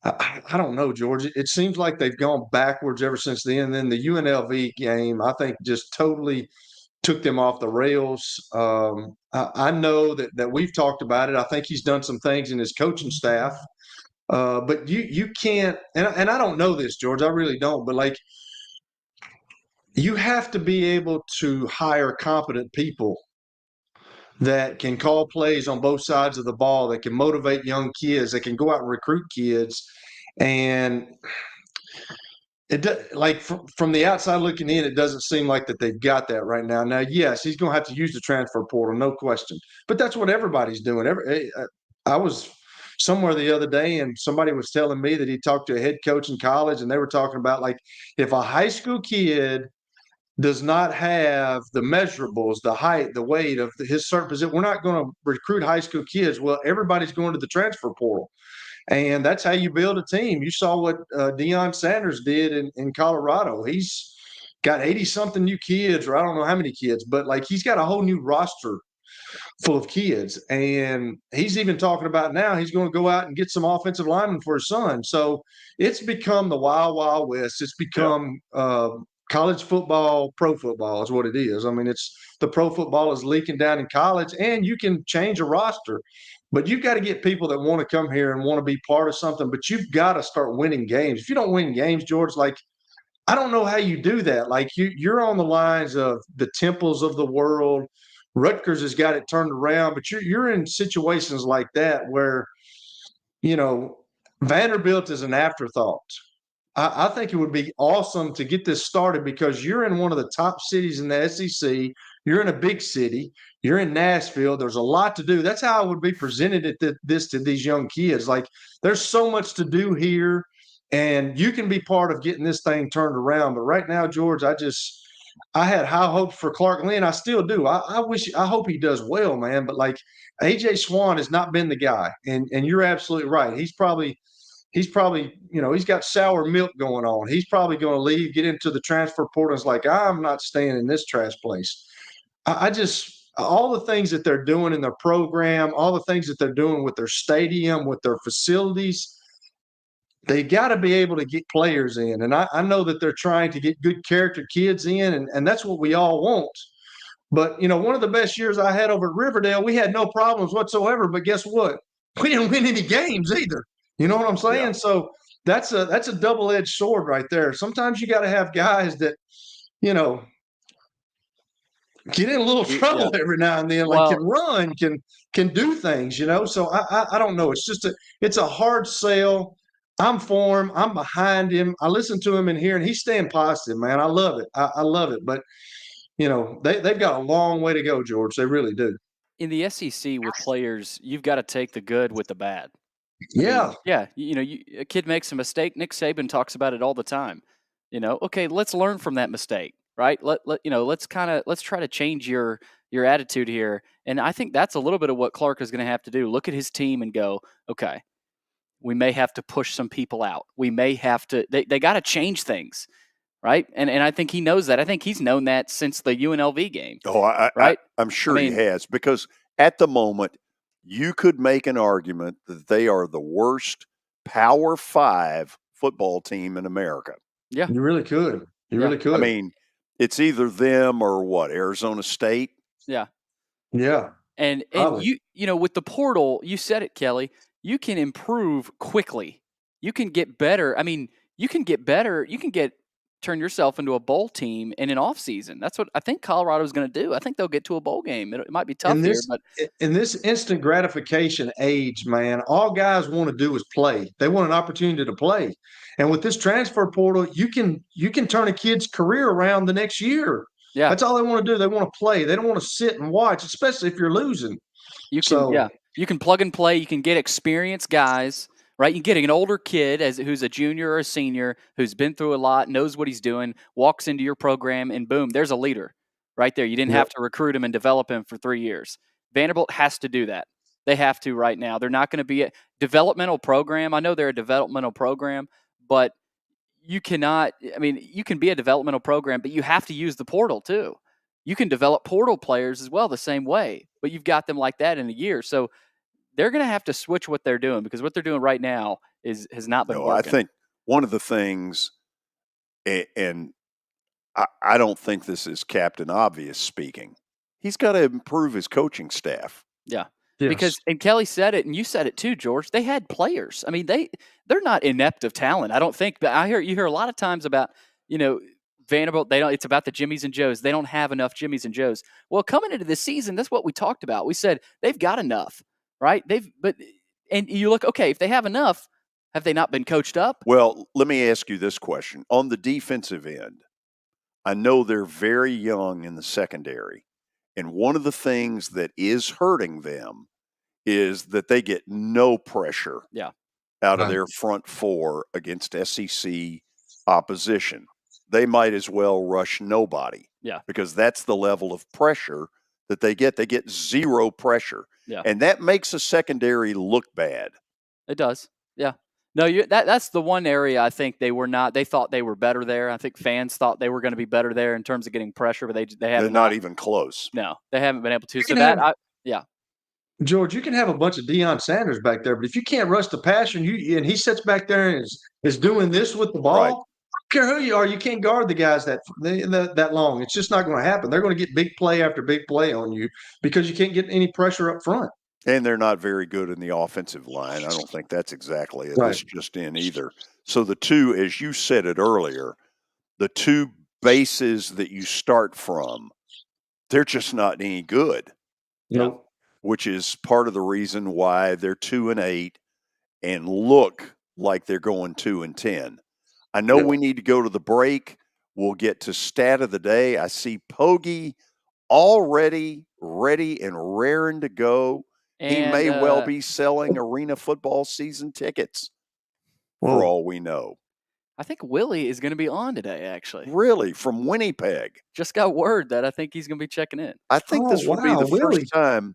I don't know, George. It seems like they've gone backwards ever since then. And then the UNLV game, I think, just totally took them off the rails. I know that we've talked about it. I think he's done some things in his coaching staff. But you can't, and I don't know this, George. I really don't. But like, you have to be able to hire competent people that can call plays on both sides of the ball, that can motivate young kids, that can go out and recruit kids. And from the outside looking in, it doesn't seem like that they've got that right now. Now, yes, he's going to have to use the transfer portal, no question. But that's what everybody's doing. I was somewhere the other day, and somebody was telling me that he talked to a head coach in college, and they were talking about, like, if a high school kid does not have the measurables, the height, the weight of his certain position, we're not going to recruit high school kids. Well, everybody's going to the transfer portal. And that's how you build a team. You saw what Deion Sanders did in Colorado. He's got 80-something new kids, or I don't know how many kids, but like he's got a whole new roster full of kids. And he's even talking about now he's going to go out and get some offensive linemen for his son. So it's become the wild, wild west. It's become college football, pro football is what it is. I mean, it's the pro football is leaking down in college, and you can change a roster. But you've got to get people that want to come here and want to be part of something. But you've got to start winning games. If you don't win games, George, like I don't know how you do that. Like you're on the lines of the Temples of the world. Rutgers has got it turned around, but you're in situations like that where, Vanderbilt is an afterthought. I think it would be awesome to get this started because you're in one of the top cities in the SEC. You're in a big city. You're in Nashville. There's a lot to do. That's how I would be presented at this to these young kids. Like, there's so much to do here, and you can be part of getting this thing turned around. But right now, George, I had high hopes for Clark Lynn. I still do. I hope he does well, man. But like AJ Swan has not been the guy, and you're absolutely right. He's probably, he's got sour milk going on. He's probably going to leave, get into the transfer portal. And it's like, I'm not staying in this trash place. I just, all the things that they're doing in their program, all the things that they're doing with their stadium, with their facilities, they got to be able to get players in. And I know that they're trying to get good character kids in, and that's what we all want. But, one of the best years I had over at Riverdale, we had no problems whatsoever. But guess what? We didn't win any games either. You know what I'm saying? Yeah. So that's a double-edged sword right there. Sometimes you got to have guys that, get in a little trouble every now and then, like can run, can do things, So I don't know. It's a hard sell. I'm for him. I'm behind him. I listen to him in here, and he's staying positive, man. I love it. I love it. But, they've got a long way to go, George. They really do.
In the SEC with players, you've got to take the good with the bad.
Yeah.
A kid makes a mistake. Nick Saban talks about it all the time. Okay, let's learn from that mistake, right? Let's try to change your attitude here. And I think that's a little bit of what Clark is going to have to do. Look at his team and go, okay, we may have to push some people out. We may have to, they got to change things, right? And I think he knows that. I think he's known that since the UNLV game.
Oh,
right?
I'm sure he has, because at the moment, you could make an argument that they are the worst Power 5 football team in America.
Yeah.
You really could. You really could.
I mean, it's either them or what, Arizona State?
Yeah.
Yeah.
And with the portal, you said it, Kelly, you can improve quickly. You can get better. I mean, you can get better. You can turn yourself into a bowl team in an off season. That's what I think Colorado's going to do. I think they'll get to a bowl game. It might be tough here, but
in this instant gratification age, man, all guys want to do is play. They want an opportunity to play. And with this transfer portal, you can turn a kid's career around the next year.
Yeah.
That's all they want to do. They want to play. They don't want to sit and watch, especially if you're losing.
You can plug and play. You can get experienced guys. Right, you get an older kid who's a junior or a senior who's been through a lot, knows what he's doing, walks into your program, and boom, there's a leader right there. You didn't have to recruit him and develop him for 3 years. Vanderbilt has to do that. They have to right now. They're not going to be a developmental program. I know they're a developmental program, but you cannot. I mean, you can be a developmental program, but you have to use the portal too. You can develop portal players as well the same way, but you've got them like that in a year. So they're going to have to switch what they're doing, because what they're doing right now has not been working.
I think one of the things, and I don't think this is Captain Obvious speaking, he's got to improve his coaching staff.
Yeah. Yes. Because, and Kelly said it, and you said it too, George, they had players. I mean, they're not inept of talent, I don't think. But you hear a lot of times about, Vanderbilt, it's about the Jimmies and Joes. They don't have enough Jimmies and Joes. Well, coming into this season, that's what we talked about. We said they've got enough. Right? And you look, okay, if they have enough, have they not been coached up?
Well, let me ask you this question. On the defensive end, I know they're very young in the secondary. And one of the things that is hurting them is that they get no pressure out of their front four against SEC opposition. They might as well rush nobody.
Yeah.
Because that's the level of pressure that they get. They get zero pressure.
Yeah.
And that makes a secondary look bad.
It does. Yeah. No, that's the one area I think they were not. They thought they were better there. I think fans thought they were going to be better there in terms of getting pressure, but they haven't.
They're not even close.
No, they haven't been able to. So that Yeah.
George, you can have a bunch of Deion Sanders back there, but if you can't rush the passer and he sits back there and is doing this with the ball,
Right.
I don't care who you are, you can't guard the guys that long. It's just not going to happen. They're going to get big play after big play on you because you can't get any pressure up front.
And they're not very good in the offensive line. I don't think that's exactly a this just in either. So the two, as you said it earlier, the two bases that you start from, they're just not any good.
Nope.
Which is part of the reason why they're 2-8 and look like they're going 2-10. I know we need to go to the break. We'll get to stat of the day. I see Pogue already ready and raring to go. He may well be selling arena football season tickets for all we know.
I think Willy is going to be on today, actually.
Really? From Winnipeg?
Just got word that I think he's going to be checking in.
I think this would be the first time.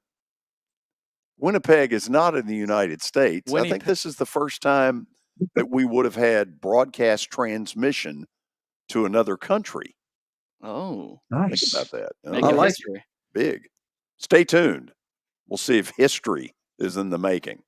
Winnipeg is not in the United States. I think this is the first time that we would have had broadcast transmission to another country.
Oh,
nice.
Think about that.
Make it history.
Big. Stay tuned. We'll see if history is in the making.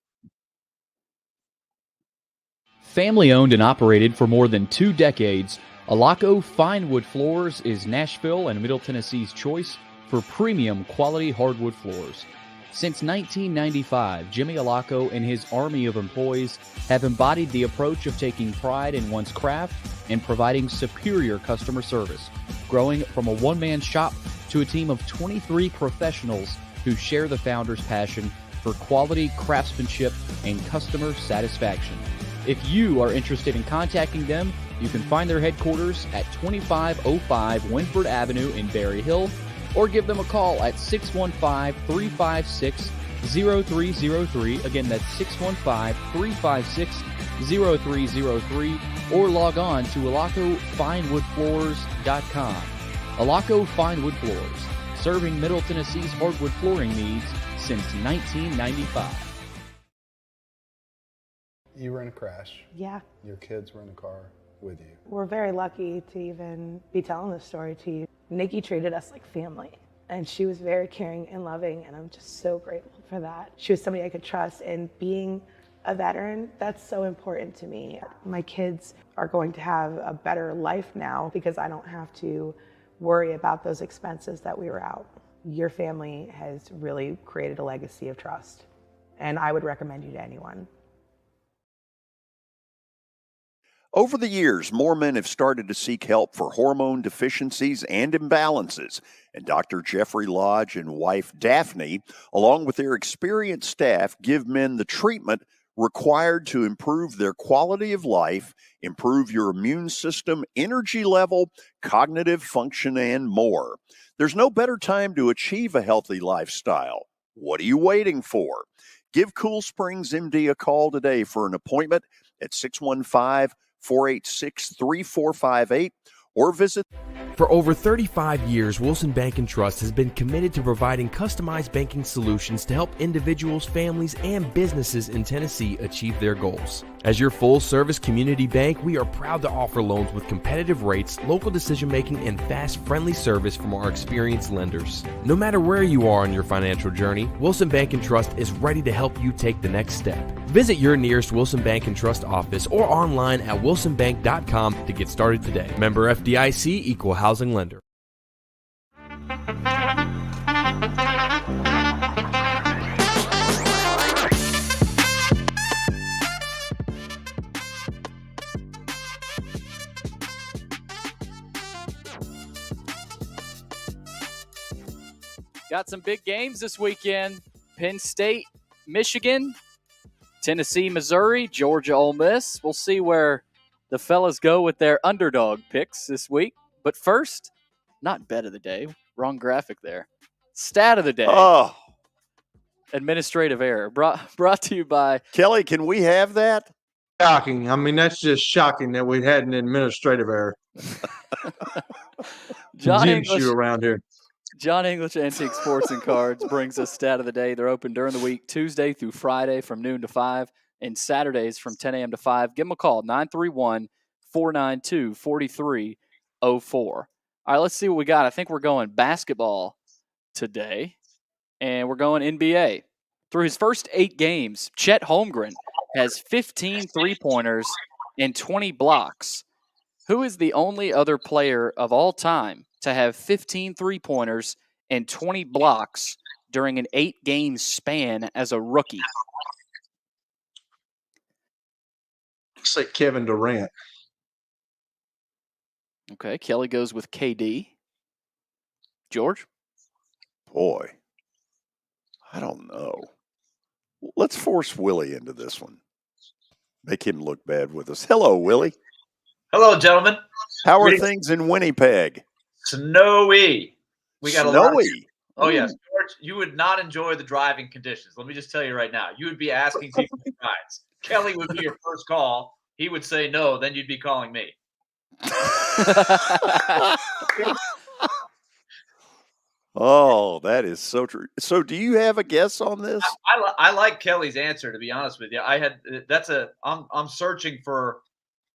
Family owned and operated for more than 2 decades, Alaco Fine Wood Floors is Nashville and Middle Tennessee's choice for premium quality hardwood floors. Since 1995, Jimmy Alaco and his army of employees have embodied the approach of taking pride in one's craft and providing superior customer service, growing from a one-man shop to a team of 23 professionals who share the founder's passion for quality craftsmanship and customer satisfaction. If you are interested in contacting them, you can find their headquarters at 2505 Winford Avenue in Berry Hill, or give them a call at 615-356-0303. Again, that's 615-356-0303, or log on to alacofinewoodfloors.com. Alaco Fine Wood Floors, serving Middle Tennessee's hardwood flooring needs since 1995.
You were in a crash.
Yeah.
Your kids were in the car with you.
We're very lucky to even be telling this story to you. Nikki treated us like family, and she was very caring and loving, and I'm just so grateful for that. She was somebody I could trust, and being a veteran, that's so important to me. My kids are going to have a better life now because I don't have to worry about those expenses that we were out. Your family has really created a legacy of trust, and I would recommend you to anyone.
Over the years, more men have started to seek help for hormone deficiencies and imbalances, and Dr. Jeffrey Lodge and wife Daphne, along with their experienced staff, give men the treatment required to improve their quality of life, improve your immune system, energy level, cognitive function, and more. There's no better time to achieve a healthy lifestyle. What are you waiting for? Give Cool Springs MD a call today for an appointment at 615-486-3458 or visit.
For over 35 years, Wilson Bank & Trust has been committed to providing customized banking solutions to help individuals, families, and businesses in Tennessee achieve their goals. As your full-service community bank, we are proud to offer loans with competitive rates, local decision-making, and fast, friendly service from our experienced lenders. No matter where you are on your financial journey, Wilson Bank & Trust is ready to help you take the next step. Visit your nearest Wilson Bank & Trust office or online at wilsonbank.com to get started today. Member FDIC, Equal Housing Lender.
Got some big games this weekend. Penn State, Michigan, Tennessee, Missouri, Georgia, Ole Miss. We'll see where the fellas go with their underdog picks this week. But first, not bet of the day. Wrong graphic there. Stat of the day.
Oh.
Administrative error. Brought to you by...
Kelly, can we have that?
Shocking. I mean, that's just shocking that we had an administrative error.
John
Gym
English,
shoe around here.
John English Antique Sports and Cards brings us stat of the day. They're open during the week, Tuesday through Friday from noon to 5, and Saturdays from 10 a.m. to 5. Give them a call, 931-492-4304. All right, let's see what we got. I think we're going basketball today. And we're going NBA. Through his first 8 games, Chet Holmgren has 15 3-pointers and 20 blocks. Who is the only other player of all time to have 15 3-pointers and 20 blocks during an 8-game span as a rookie?
Say Kevin Durant.
Okay, Kelly goes with KD. George?
Boy, I don't know. Let's force Willie into this one. Make him look bad with us. Hello, Willie.
Hello, gentlemen.
How are things in Winnipeg?
Snowy. We got
Snowy.
a lot of. Oh yes, George. You would not enjoy the driving conditions. Let me just tell you right now. You would be asking people for rides. Kelly would be your first call. He would say no. Then you'd be calling me.
Oh, that is so true. So, do you have a guess on this?
I like Kelly's answer. To be honest with you, I'm searching for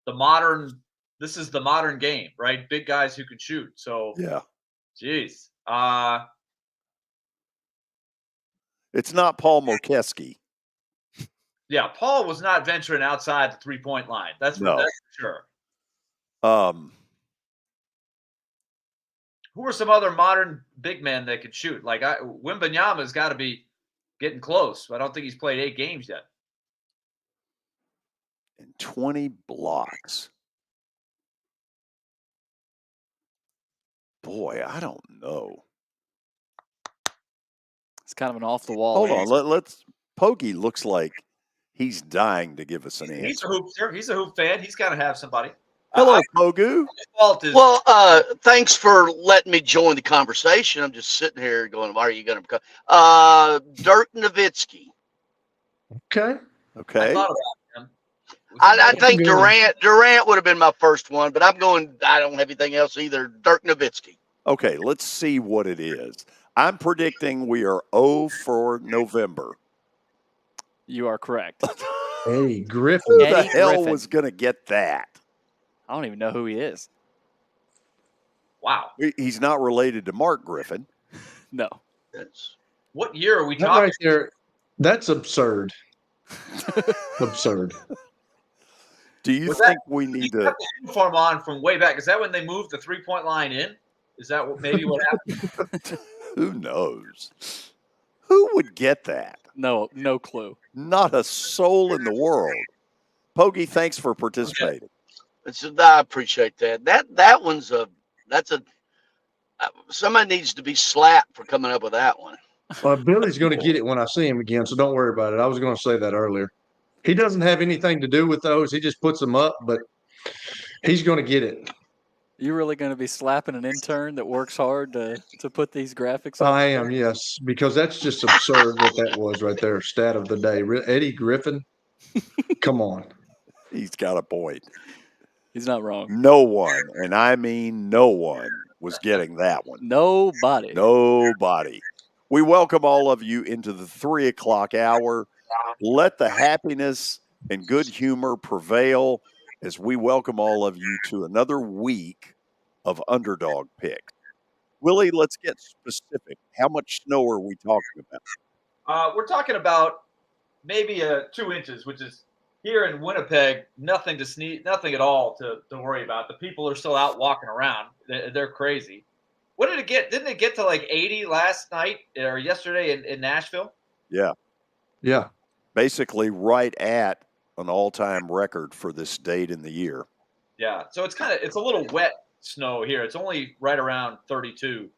the modern. This is the modern game, right? Big guys who can shoot. So
yeah.
Jeez.
It's not Paul Mokeski.
Yeah, Paul was not venturing outside the 3-point line. That's for sure. Who are some other modern big men that could shoot? Like Wembanyama's got to be getting close. I don't think he's played 8 games yet.
And 20 blocks. Boy, I don't know.
It's kind of an off-the-wall
Hold
answer.
on. Let's. Pogue looks like he's dying to give us an answer.
He's a hoopster. He's a hoop fan. He's got to have somebody.
Hello, Pogue.
Well, thanks for letting me join the conversation. I'm just sitting here going, why are you going to become Dirk Nowitzki?
Okay.
Okay.
I thought about him.
I think Durant would have been my first one, but I don't have anything else either. Dirk Nowitzki.
Okay, let's see what it is. I'm predicting we are 0 for November.
You are correct.
Eddie Griffin.
Who the hell was going to get that?
I don't even know who he is.
Wow.
He's not related to Mark Griffin.
No.
What year are we
That
talking?
right there, that's absurd. Absurd.
Do you think we need to
uniform on from way back? Is that when they moved the 3-point line in? Is that maybe what happened?
Who knows? Who would get that?
No clue.
Not a soul in the world. Pogue, thanks for participating.
I appreciate that. That one's somebody needs to be slapped for coming up with that one.
Billy's going to get it when I see him again, so don't worry about it. I was going to say that earlier. He doesn't have anything to do with those. He just puts them up, but he's going to get it.
You really going to be slapping an intern that works hard to put these graphics on?
I am, yes, because that's just absurd what that was right there. Stat of the day. Eddie Griffin, come on.
He's got a point.
He's not wrong.
No one, and I mean no one, was getting that one.
Nobody.
We welcome all of you into the 3 o'clock hour. Let the happiness and good humor prevail as we welcome all of you to another week of Underdog Picks. Willie, let's get specific. How much snow are we talking about?
We're talking about maybe 2 inches, which is here in Winnipeg, nothing at all to worry about. The people are still out walking around. They're crazy. What did it get? Didn't it get to like 80 last night or yesterday in Nashville?
Yeah.
Yeah.
Basically right at an all-time record for this date in the year.
Yeah. So it's a little wet snow here. It's only right around 32,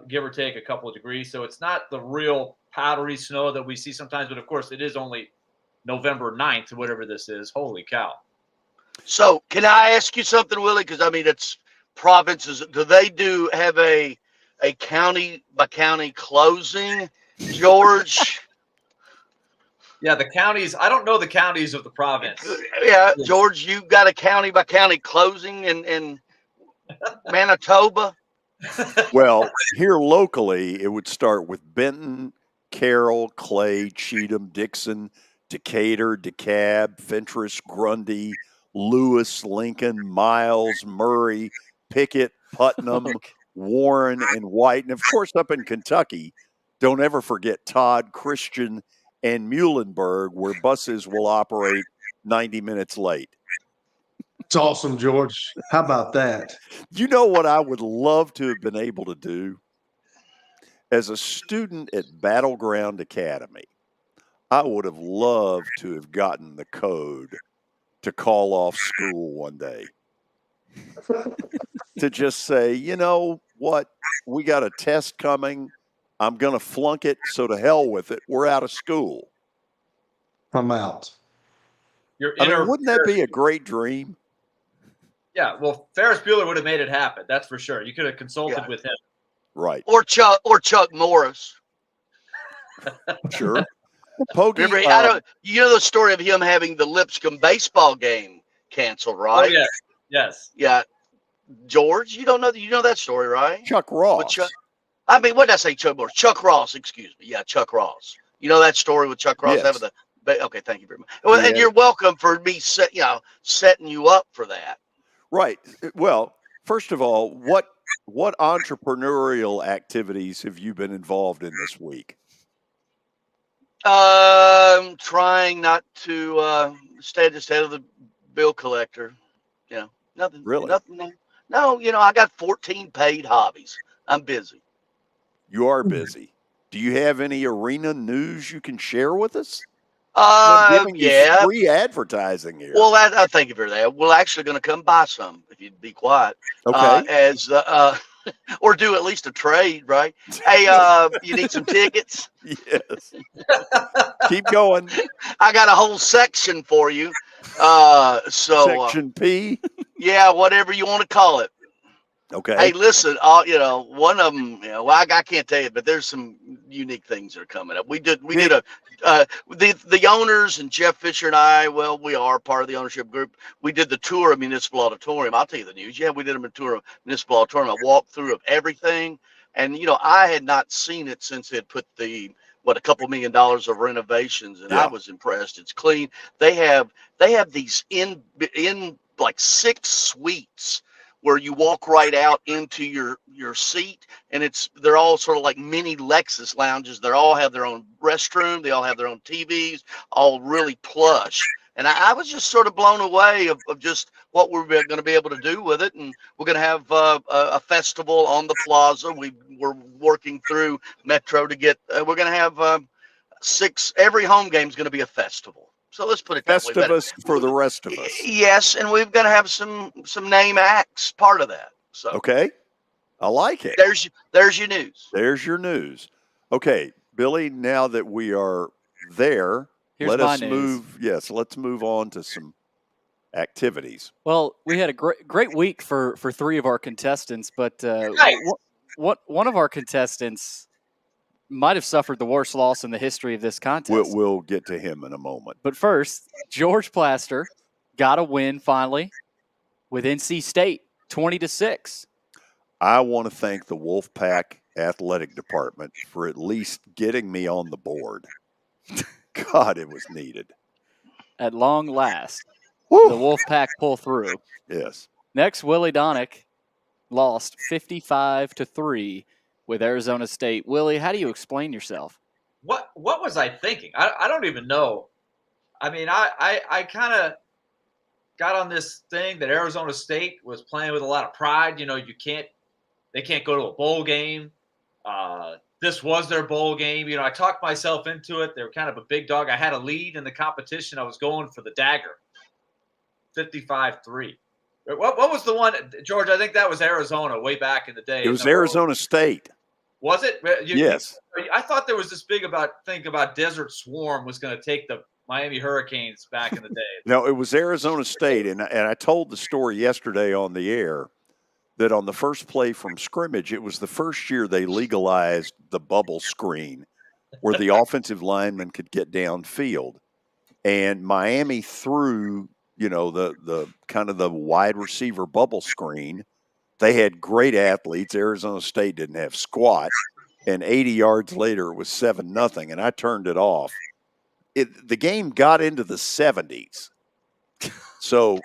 give or take a couple of degrees. So it's not the real powdery snow that we see sometimes. But, of course, it is only November 9th or whatever this is. Holy cow.
So can I ask you something, Willie? Because, I mean, it's provinces. Do they have a county-by-county closing, George?
Yeah, the counties. I don't know the counties of the province.
Yeah, George, you've got a county-by-county closing in Manitoba?
Well, here locally, it would start with Benton, Carroll, Clay, Cheatham, Dixon, Decatur, DeKalb, Fentress, Grundy, Lewis, Lincoln, Miles, Murray, Pickett, Putnam, Warren, and White. And, of course, up in Kentucky, Don't ever forget Todd, Christian, and Muhlenberg, where buses will operate 90 minutes late.
It's awesome, George. How about that?
You know what I would love to have been able to do? As a student at Battleground Academy, I would have loved to have gotten the code to call off school one day. To just say, you know what? We got a test coming. I'm going to flunk it, so to hell with it. We're out of school.
I'm out.
Wouldn't that be a great dream?
Yeah, well, Ferris Bueller would have made it happen. That's for sure. You could have consulted with him.
Right.
Or Chuck Morris.
Sure. Pogue,
remember, you know the story of him having the Lipscomb baseball game canceled, right?
Oh, yes. Yes.
Yeah. George, you know that story, right?
Chuck Ross.
What did I say, Chuck Morris? Chuck Ross, excuse me. Yeah, Chuck Ross. You know that story with Chuck Ross having okay, thank you very much. Well, and you're welcome for me setting you up for that.
Right. Well, first of all, what entrepreneurial activities have you been involved in this week?
Trying not to stay just head of the bill collector. Nothing.
Really?
Nothing. No, I got 14 paid hobbies. I'm busy.
You are busy. Do you have any arena news you can share with us?
Yeah.
Free advertising here.
Well, I thank you for that. We're actually going to come buy some if you'd be quiet.
Okay.
Or do at least a trade, right? Hey, you need some tickets?
Yes. Keep going.
I got a whole section for you.
Section P?
Yeah, whatever you want to call it.
Okay.
Hey, listen, one of them, I can't tell you, but there's some unique things that are coming up. We did the owners and Jeff Fisher and I, we are part of the ownership group. We did the tour of Municipal Auditorium. I'll tell you the news. Yeah, we did a tour of Municipal Auditorium, a walkthrough of everything. And, I had not seen it since it put a couple $1 million of renovations, and I was impressed. It's clean. They have these in like 6 suites where you walk right out into your seat, and they're all sort of like mini Lexus lounges. They all have their own restroom. They all have their own TVs, all really plush. And I was just sort of blown away of just what we're going to be able to do with it. And we're going to have a festival on the plaza. We're working through Metro to get, we're going to have 6, every home game is going to be a festival. So let's put it that way.
Festivus for the rest of us.
Yes, and we've got to have some name acts part of that. So
okay, I like it.
There's your news.
There's your news. Okay, Billy. Now that we are there, let's move on to some activities.
Well, we had a great week for 3 of our contestants, but one of our contestants might have suffered the worst loss in the history of this contest.
We'll get to him in a moment.
But first, George Plaster got a win finally with NC State, 20-6.
I want to thank the Wolfpack athletic department for at least getting me on the board. God, it was needed.
At long last, the Wolfpack pull through.
Yes.
Next, Willy Daunic lost 55-3 with Arizona State. Willie, how do you explain yourself?
What was I thinking? I don't even know. I mean, I kind of got on this thing that Arizona State was playing with a lot of pride. They can't go to a bowl game. This was their bowl game. I talked myself into it. They were kind of a big dog. I had a lead in the competition. I was going for the dagger. 55-3. What was the one, George? I think that was Arizona way back in the day.
It was Arizona State.
Was it?
Yes.
I thought there was this big thing about Desert Swarm was going to take the Miami Hurricanes back in the day.
No, it was Arizona State, and I told the story yesterday on the air that on the first play from scrimmage, it was the first year they legalized the bubble screen where the offensive lineman could get downfield. And Miami threw, the kind of the wide receiver bubble screen. They had great athletes. Arizona State didn't have squat. And 80 yards later, it was 7-0, and I turned it off. The game got into the 70s. So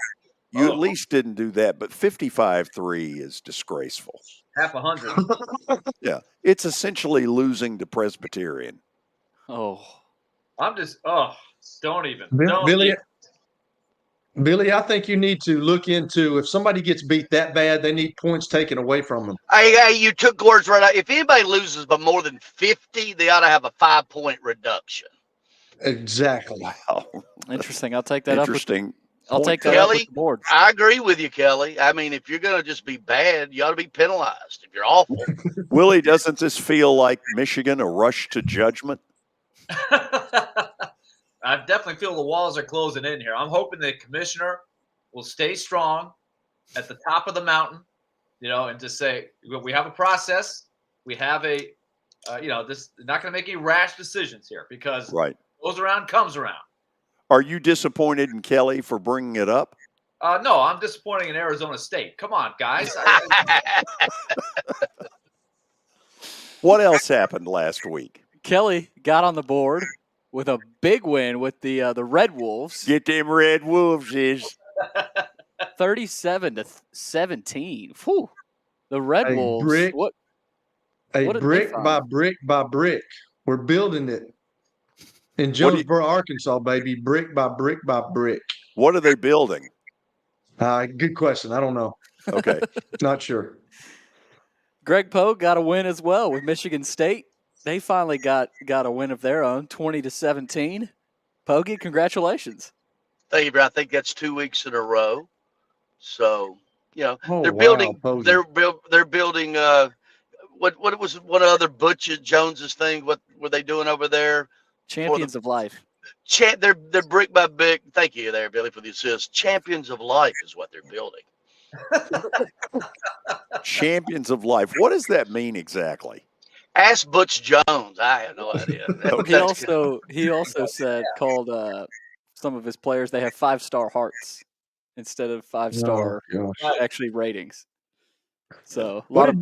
you at least didn't do that. But 55-3 is disgraceful.
half 100.
Yeah, it's essentially losing to Presbyterian.
Oh,
I'm just don't even.
Billy, I think you need to look into if somebody gets beat that bad, they need points taken away from them.
Hey, you took words right out. If anybody loses by more than 50, they ought to have a 5-point reduction.
Exactly.
Wow.
interesting. I'll take that
Interesting.
up. I'll take that
Kelly,
up with the board.
I agree with you, Kelly. I mean, if you're going to just be bad, you ought to be penalized if you're awful.
Willie, doesn't this feel like Michigan, a rush to judgment?
I definitely feel the walls are closing in here. I'm hoping the commissioner will stay strong at the top of the mountain, and just say, we have a process. We have a, this not going to make any rash decisions here because
right.
Goes around, comes around.
Are you disappointed in Kelly for bringing it up?
No, I'm disappointing in Arizona State. Come on, guys.
What else happened last week?
Kelly got on the board with a big win with the Red Wolves.
Get them Red Wolves is
37-17. Whew. The Red Wolves.
Brick,
what
brick by brick by brick. We're building it in Jonesboro, Arkansas, baby. Brick by brick by brick.
What are they building?
Good question. I don't know.
Okay.
Not sure.
Greg Pogue got a win as well with Michigan State. They finally got a win of their own, 20-17. Pogue, congratulations.
Thank you, bro. I think that's 2 weeks in a row. So, they're
wow,
building.
Pogue.
They're building. What was one other Butch Jones's thing? What were they doing over there?
Champions of Life.
They're brick by brick. Thank you there, Billy, for the assist. Champions of Life is what they're building.
Champions of Life. What does that mean exactly?
Ask Butch Jones. I have no idea.
He also said called some of his players they have 5-star hearts instead of 5-star actually ratings. So
what did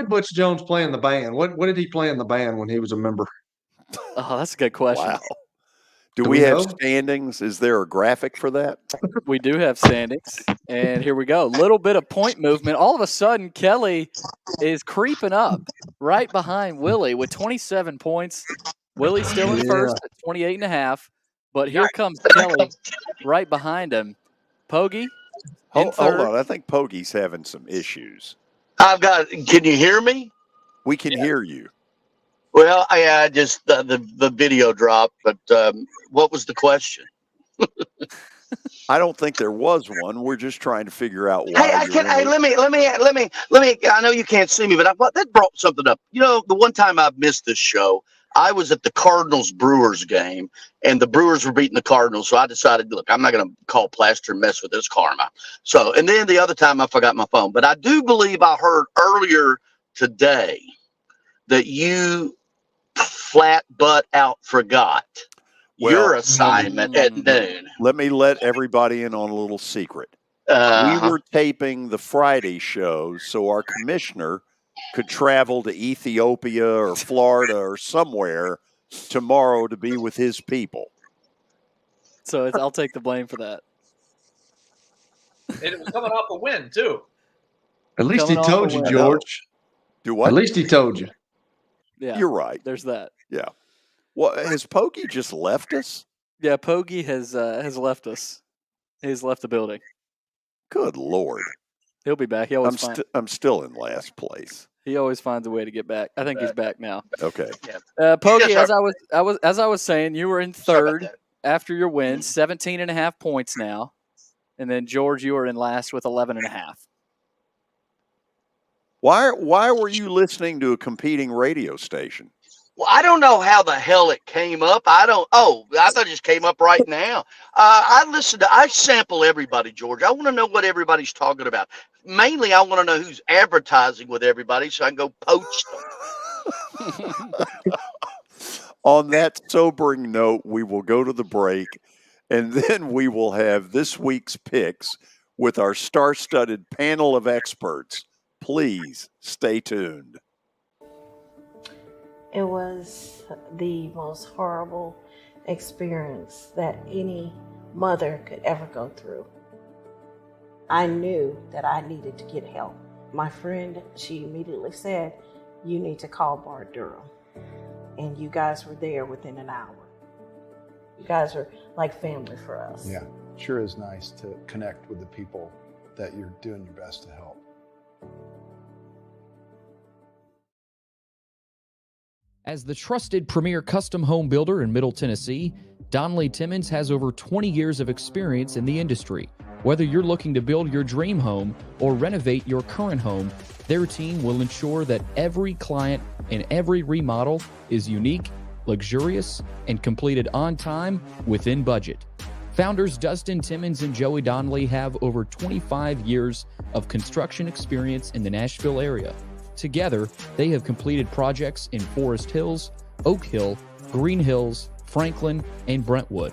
Butch Jones play in the band? What did he play in the band when he was a member?
Oh, that's a good question.
Wow. Do we have standings? Is there a graphic for that?
We do have standings. And here we go. Little bit of point movement. All of a sudden, Kelly is creeping up right behind Willie with 27 points. Willie's still in first at 28.5. But here comes Kelly right behind him. Pogue.
Hold on. I think Pogue's having some issues.
Can you hear me?
We can hear you.
Well, I just the video dropped, but what was the question?
I don't think there was one. We're just trying to figure out why.
Let me. I know you can't see me, but that brought something up. The one time I missed this show, I was at the Cardinals-Brewers game, and the Brewers were beating the Cardinals. So I decided, look, I'm not going to call Plaster and mess with this karma. So, and then the other time I forgot my phone, but I do believe I heard earlier today that you flat butt out forgot your assignment at noon.
Let me let everybody in on a little secret. We were taping the Friday show so our commissioner could travel to Ethiopia or Florida or somewhere tomorrow to be with his people.
So I'll take the blame for that.
And it was coming off a win, too.
At least he told you, George.
Do what?
At least he told you.
Yeah,
you're right.
There's that.
Yeah. Well, has Pogue just left us?
Yeah, Pogue has left us. He's left the building.
Good Lord.
He'll be back.
I'm still in last place.
He always finds a way to get back. I think he's back now.
Okay.
Pogue, as I was saying, you were in third after your win, 17.5 points now, and then George, you were in last with 11.5.
Why were you listening to a competing radio station?
Well, I don't know how the hell it came up. I thought it just came up right now. I sample everybody, George. I want to know what everybody's talking about. Mainly, I want to know who's advertising with everybody so I can go poach them.
On that sobering note, we will go to the break, and then we will have this week's picks with our star-studded panel of experts. Please stay tuned.
It was the most horrible experience that any mother could ever go through. I knew that I needed to get help. My friend, she immediately said, you need to call Bart Durham. And you guys were there within an hour. You guys are like family for us.
Yeah, sure is nice to connect with the people that you're doing your best to help.
As the trusted premier custom home builder in Middle Tennessee, Daunic Timmons has over 20 years of experience in the industry. Whether you're looking to build your dream home or renovate your current home, their team will ensure that every client and every remodel is unique, luxurious, and completed on time within budget. Founders Dustin Timmons and Joey Donnelly have over 25 years of construction experience in the Nashville area. Together, they have completed projects in Forest Hills, Oak Hill, Green Hills, Franklin, and Brentwood.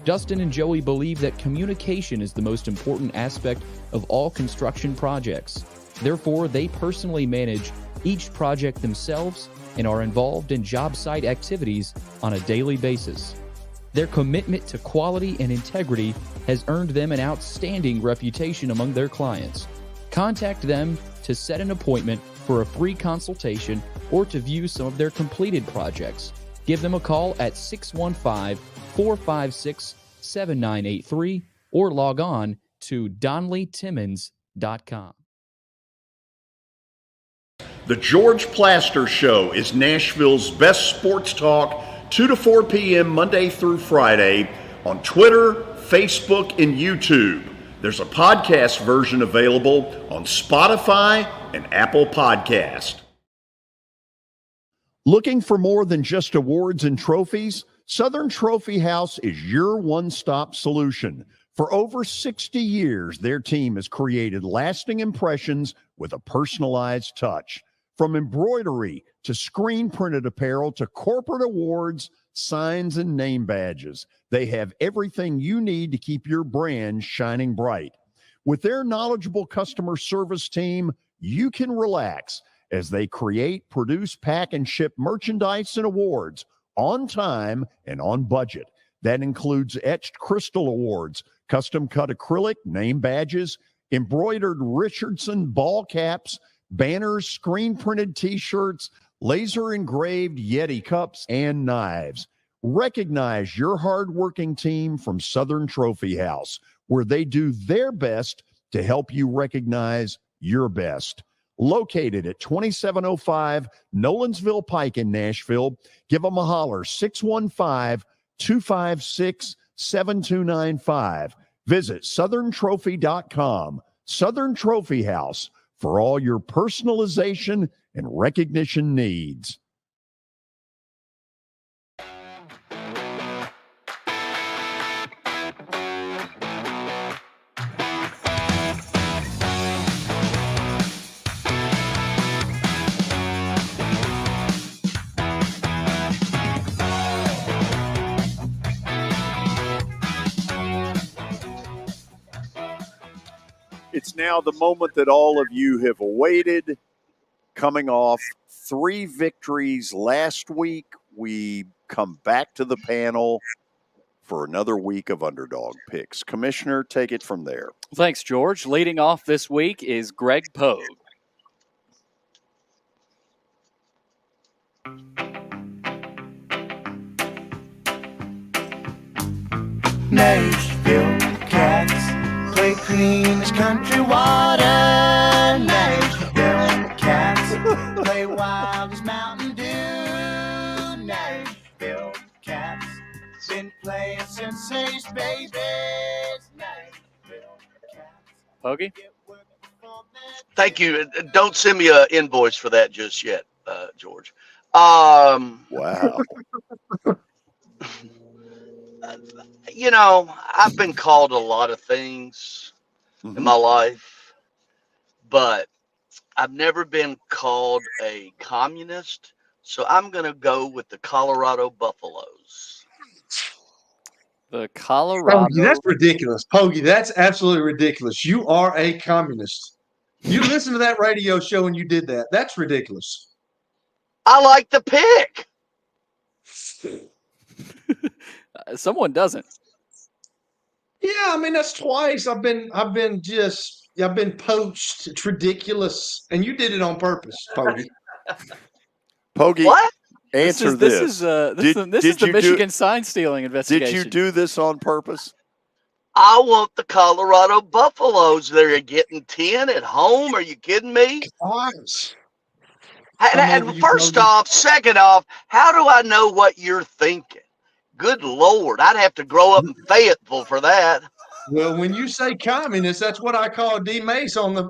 Dustin and Joey believe that communication is the most important aspect of all construction projects. Therefore, they personally manage each project themselves and are involved in job site activities on a daily basis. Their commitment to quality and integrity has earned them an outstanding reputation among their clients. Contact them to set an appointment for a free consultation or to view some of their completed projects. Give them a call at 615-456-7983 or log on to DonleyTimmons.com.
The George Plaster Show is Nashville's best sports talk, 2 to 4 p.m. Monday through Friday on Twitter, Facebook, and YouTube. There's a podcast version available on Spotify and Apple Podcast. Looking for more than just awards and trophies? Southern Trophy House is your one-stop solution. For over 60 years, their team has created lasting impressions with a personalized touch. From embroidery to screen-printed apparel to corporate awards, signs, and name badges, they have everything you need to keep your brand shining bright. With their knowledgeable customer service team, you can relax as they create, produce, pack, and ship merchandise and awards on time and on budget. That includes etched crystal awards, custom-cut acrylic, name badges, embroidered Richardson ball caps, banners, screen-printed T-shirts, laser-engraved Yeti cups, and knives. Recognize your hard-working team from Southern Trophy House, where they do their best to help you recognize your best. Located at 2705 Nolensville Pike in Nashville, give them a holler, 615-256-7295. Visit southerntrophy.com. Southern Trophy House, for all your personalization and recognition needs.
It's now the moment that all of you have awaited. Coming off 3 victories last week, we come back to the panel for another week of Underdog picks. Commissioner, take it from there.
Thanks, George. Leading off this week is Greg Pogue.
Nashville Cats play clean as country water. Nashville Cats play wild as Mountain Dew. Nashville Cats been playing since they's babies. Nashville Cats.
Pogie?
Thank you. Don't send me an invoice for that just yet, George.
Wow.
You know, I've been called a lot of things in my life, but I've never been called a communist. So I'm going to go with the Colorado Buffaloes.
The Colorado.
Pogie, that's ridiculous. Pogie, that's absolutely ridiculous. You are a communist. You listened to that radio show and you did that. That's ridiculous.
I like the pick.
Someone doesn't.
Yeah, I mean that's twice. I've been just I've been poached. It's ridiculous, and you did it on purpose, Pogue.
Pogue,
What?
answer
This is the Michigan sign stealing investigation.
Did you do this on purpose?
I want the Colorado Buffaloes. They're getting 10 at home. Are you kidding me?
Gosh.
And first off, second off, how do I know what you're thinking? Good Lord, I'd have to grow up in Fayetteville for that.
Well, when you say communist, that's what I called D. Mace on the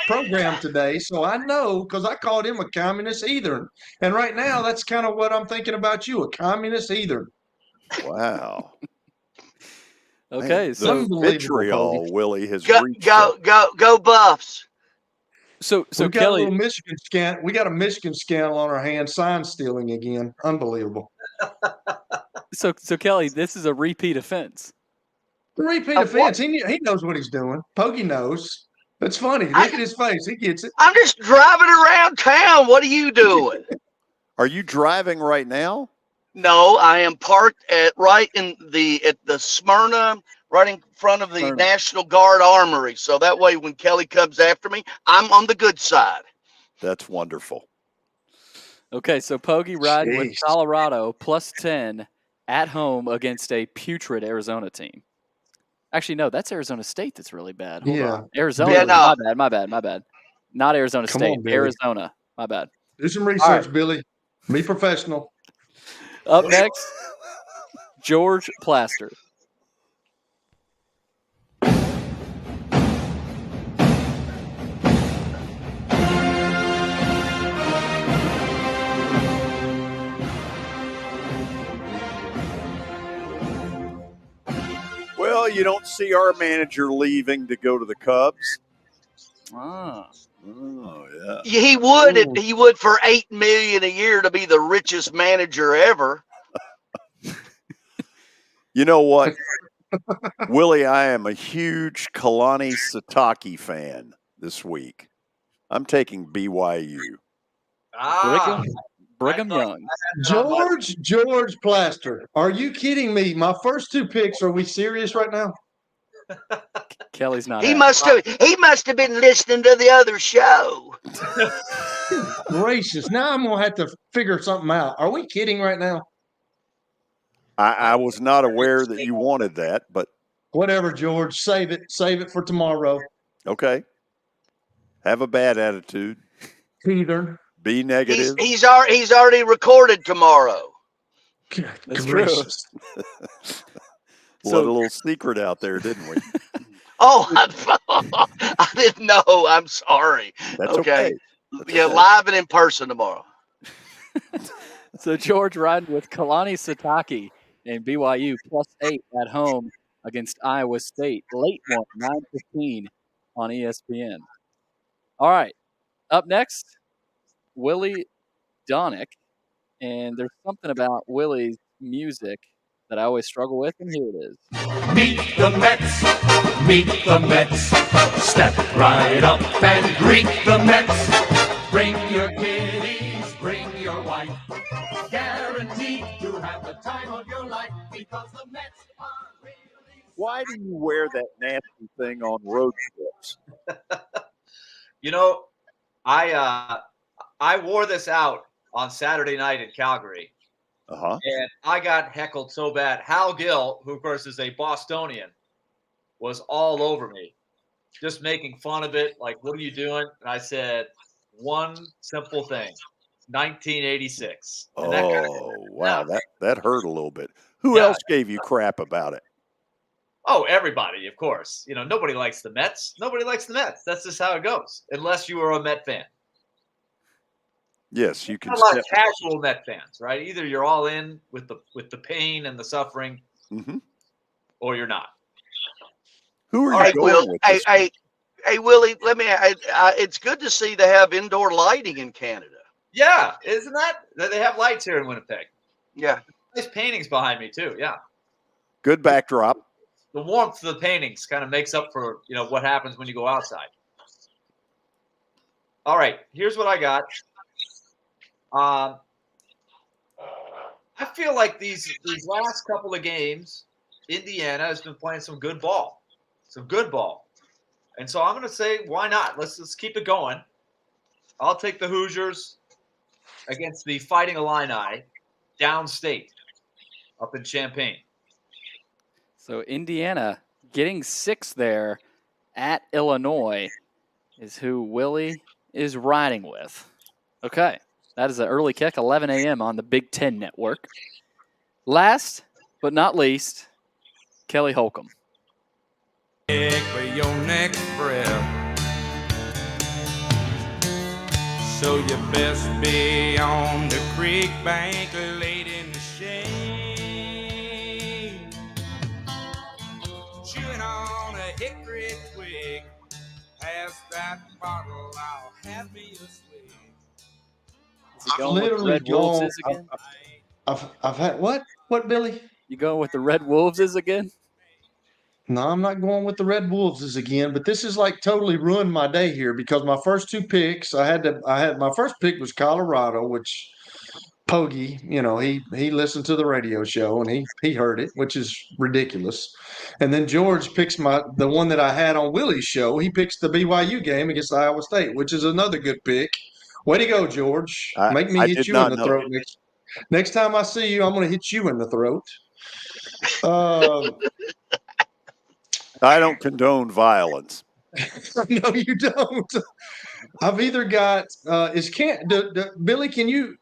program today. So I know because I called him a communist either. And right now, that's kind of what I'm thinking about you, a communist either.
Wow.
Okay,
Man,
so
the vitriol Willie has reached.
Go Buffs.
So
we got
Kelly,
a little Michigan scandal. We got a Michigan scandal on our hands, sign stealing again. Unbelievable.
So Kelly, this is a repeat offense.
The repeat offense. He knows what he's doing. Pogue knows. That's funny. Look at his face. He gets it.
I'm just driving around town. What are you doing?
Are you driving right now?
No, I am parked at the Smyrna, right in front of the National Guard Armory. So that way, when Kelly comes after me, I'm on the good side.
That's wonderful.
Okay, so Pogue riding with Colorado +10 at home against a putrid Arizona team. Actually, no, that's Arizona State that's really bad. Hold on. Arizona.
Yeah, no.
My bad. Not Arizona
Come
State.
on, Billy.
Arizona. My bad.
Do some research, Billy. Be professional.
Up next, George Plaster.
Well, you don't see our manager leaving to go to the Cubs.
Oh,
yeah.
He would. He would for $8 million a year to be the richest manager ever.
You know what, Willie? I am a huge Kalani Sitake fan this week. I'm taking BYU.
Brigham Young.
George Plaster. Are you kidding me? My first two picks. Are we serious right now?
Kelly's not.
He must have been listening to the other show.
Gracious. Now I'm gonna have to figure something out. Are we kidding right now?
I was not aware that you wanted that, but
whatever, George. Save it. Save it for tomorrow.
Okay. Have a bad attitude.
Peter.
Be negative.
He's already recorded tomorrow.
That's
gracious.
Let a little secret out there, didn't we?
Oh, I didn't know. I'm sorry.
That's okay.
Yeah, live and in person tomorrow.
So George riding with Kalani Sitake and BYU +8 at home against Iowa State. Late one, 9:15 on ESPN. All right. Up next, Willy Daunic. And there's something about Willy's music that I always struggle with, and here it is.
Meet the Mets, meet the Mets. Step right up and greet the Mets. Bring your kiddies, bring your wife. Guaranteed to have the time of your life because the Mets are really.
Why do you wear that nasty thing on road trips?
You know, I wore this out on Saturday night in Calgary. And I got heckled so bad. Hal Gill, who of course is a Bostonian, was all over me, just making fun of it. Like, what are you doing? And I said, one simple thing, 1986. And
Wow, that hurt a little bit. Who else gave you crap about it?
Oh, everybody, of course. You know, nobody likes the Mets. Nobody likes the Mets. That's just how it goes, unless you are a Met fan.
Yes, you can.
A lot of casual Met fans, right? Either you're all in with the pain and the suffering, or you're not.
Who are you going with?
Hey, Willie, let me. It's good to see they have indoor lighting in Canada.
Yeah, isn't that? They have lights here in Winnipeg.
Yeah,
nice paintings behind me too. Yeah,
good backdrop.
The warmth of the paintings kind of makes up for what happens when you go outside. All right, here's what I got. I feel like these last couple of games, Indiana has been playing some good ball. And so I'm going to say, why not? Let's keep it going. I'll take the Hoosiers against the Fighting Illini downstate up in Champaign.
So Indiana getting 6 there at Illinois is who Willie is riding with. Okay, that is an early kick, 11 a.m. on the Big Ten Network. Last but not least, Kelly Holcomb.
For your next breath. So you best be on the creek bank laid in the shade, chewing on a hickory twig. Pass that bottle, I'll have me a swig.
I've literally gone. I've had what? What, Billy?
You going with the Red Wolves again?
No, I'm not going with the Red Wolves again, but this is like totally ruined my day here because my first 2 picks, I had my first pick was Colorado, which Pogue, he listened to the radio show and he heard it, which is ridiculous. And then George picks the one that I had on Willy's show. He picks the BYU game against Iowa State, which is another good pick. Way to go, George. Make me hit you in the throat next time I see you. I'm going to hit you in the throat.
I don't condone violence.
No, you don't. I've either got Billy. Can you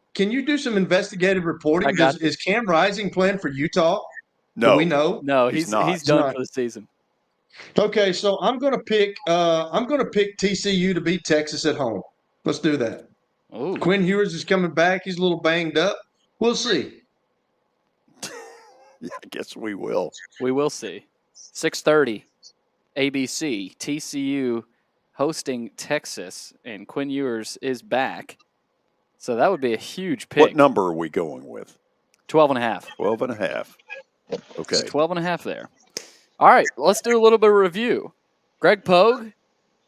do some investigative reporting? Is Cam Rising playing for Utah?
No,
do we know.
No, he's done for the season.
Okay, so I'm going to pick TCU to beat Texas at home. Let's do that.
Ooh.
Quinn Ewers is coming back. He's a little banged up. We'll see.
Yeah, I guess we will.
We will see. 6:30, ABC, TCU hosting Texas, and Quinn Ewers is back. So that would be a huge pick.
What number are we going with?
12.5.
12.5. Okay.
It's 12.5 there. All right, let's do a little bit of review. Greg Pogue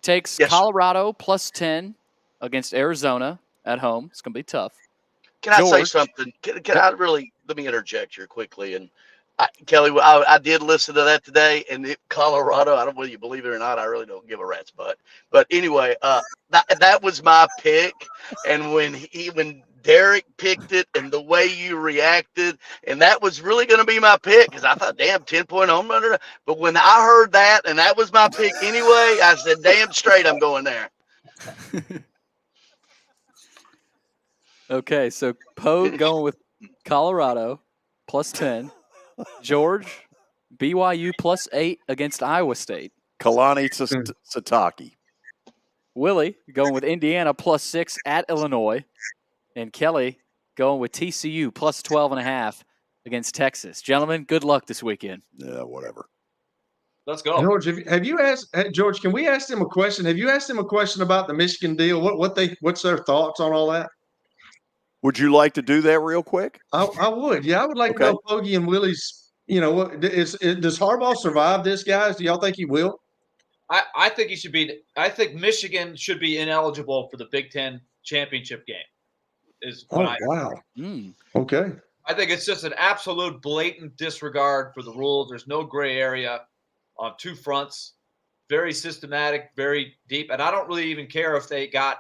takes Colorado plus 10 against Arizona at home. It's going to be tough.
Can I say something? Can I really – let me interject here quickly. And Kelly, I did listen to that today, and Colorado, I don't know whether you believe it or not, I really don't give a rat's butt. But anyway, that was my pick. And when Derek picked it and the way you reacted, and that was really going to be my pick because I thought, damn, 10-point home run. But when I heard that and that was my pick anyway, I said, damn straight I'm going there.
Okay, so Pogue going with Colorado plus 10. George, BYU plus 8 against Iowa State.
Kalani Sataki.
Willie going with Indiana plus 6 at Illinois. And Kelly going with TCU plus 12.5 against Texas. Gentlemen, good luck this weekend.
Yeah, whatever.
Let's go.
George, have you asked George, can we ask them a question? Have you asked them a question about the Michigan deal? What's their thoughts on all that?
Would you like to do that real quick?
I would. Yeah, I would like to know Pogue and Willie's, does Harbaugh survive this, guys? Do y'all think he will?
I think he should be. I think Michigan should be ineligible for the Big Ten championship game.
Wow. Okay.
I think it's just an absolute blatant disregard for the rules. There's no gray area on 2 fronts. Very systematic, very deep. And I don't really even care if they got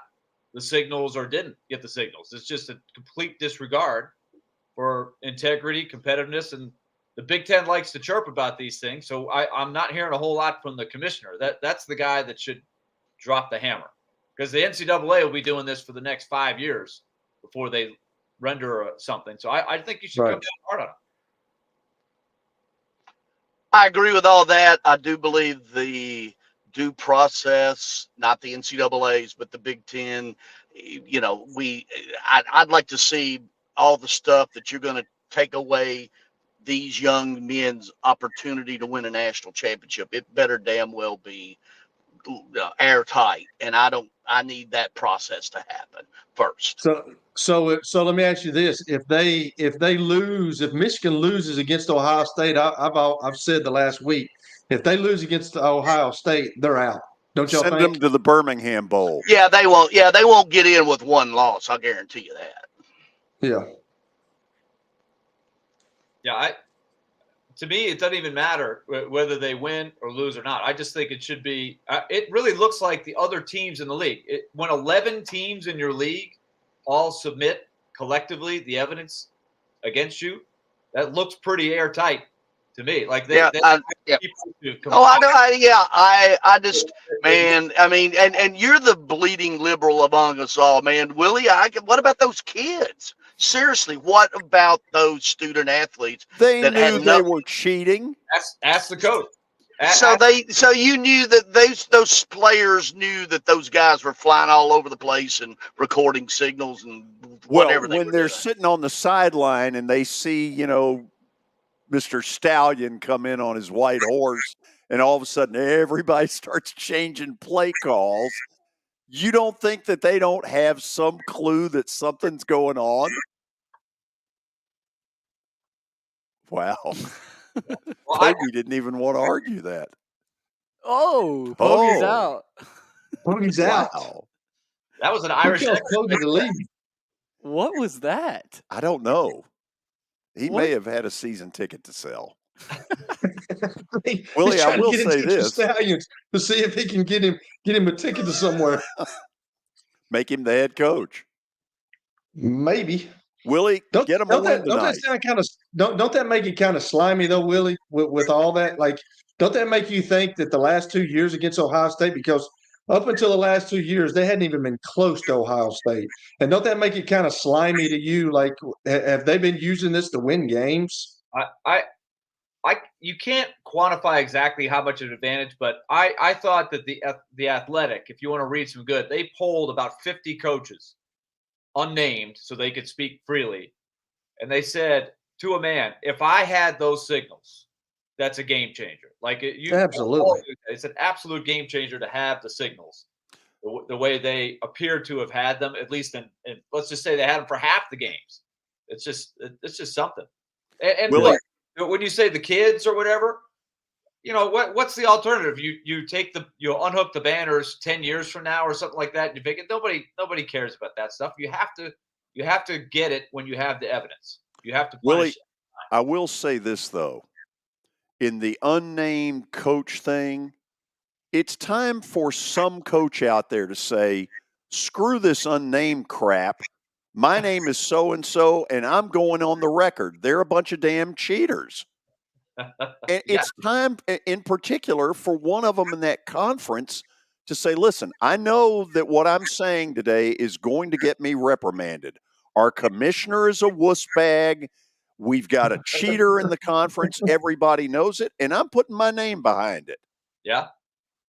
the signals or didn't get the signals. It's just a complete disregard for integrity, competitiveness, and the Big Ten likes to chirp about these things. So I'm not hearing a whole lot from the commissioner. That's the guy that should drop the hammer, because the NCAA will be doing this for the next 5 years before they render something. So I think you should come down hard on it.
I agree with all that. I do believe the due process, not the NCAA's, but the Big Ten, I'd like to see all the stuff that you're going to take away these young men's opportunity to win a national championship. It better damn well be airtight, and I need that process to happen first.
So let me ask you this: if Michigan loses against Ohio State, I've said the last week, if they lose against Ohio State, they're out. Don't y'all think?
Send them to the Birmingham Bowl.
Yeah, they won't. Yeah, they won't get in with one loss. I guarantee you that.
Yeah.
Yeah, to me, it doesn't even matter whether they win or lose or not. I just think it should be it really looks like the other teams in the league. When 11 teams in your league all submit collectively the evidence against you, that looks pretty airtight to me. Like I
just, man, I mean, and you're the bleeding liberal among us all, man. Willie, what about those kids? Seriously, what about those student athletes?
They knew they were cheating.
Ask the coach.
So you knew that those players knew that those guys were flying all over the place and recording signals and whatever.
When they're sitting on the sideline and they see, Mr. Stallion come in on his white horse, and all of a sudden everybody starts changing play calls. You don't think that they don't have some clue that something's going on? Wow. Pogue didn't even want to argue that.
Oh, Pogue's out.
Pogue's out.
Wow.
That was an Irish
Pogue to leave.
What was that?
I don't know. He may have had a season ticket to sell. Willie, I will say this:
Stallions to see if he can get him a ticket to somewhere.
Make him the head coach.
Maybe.
Willie, get him a win tonight.
Don't that make it kind of slimy though, Willie? With all that, like, don't that make you think that the last 2 years against Ohio State, because up until the last 2 years they hadn't even been close to Ohio State, and don't that make it kind of slimy to you? Like, have they been using this to win games?
You can't quantify exactly how much of an advantage, but I thought that the Athletic, if you want to read some good, they polled about 50 coaches, unnamed, so they could speak freely, and they said to a man, if I had those signals, that's a game changer. Like
absolutely,
it's an absolute game changer to have the signals the way they appear to have had them, at least in let's just say they had them for half the games. It's just something. And
Willie,
look, when you say the kids or whatever, what's the alternative? You unhook the banners 10 years from now or something like that. And you think nobody cares about that stuff. You have to get it when you have the evidence. You have to punish
Willie,
it.
I will say this though. In the unnamed coach thing, it's time for some coach out there to say, screw this unnamed crap. My name is so-and-so, and I'm going on the record. They're a bunch of damn cheaters. And it's time, in particular, for one of them in that conference to say, listen, I know that what I'm saying today is going to get me reprimanded. Our commissioner is a wuss bag. We've got a cheater in the conference. Everybody knows it, and I'm putting my name behind it.
Yeah.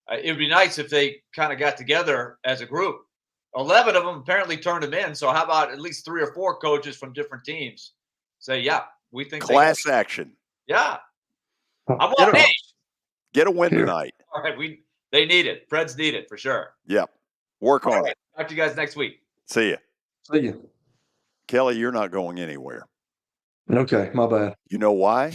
It would be nice if they kind of got together as a group. 11 of them apparently turned them in, so how about at least 3 or 4 coaches from different teams say, yeah, we think
class action.
Yeah. I want it.
Get a win tonight.
All right, they need it. Preds need it for sure.
Yep. Work on it.
Talk to you guys next week.
See you.
See you.
Kelly, you're not going anywhere.
Okay, my bad.
You know why?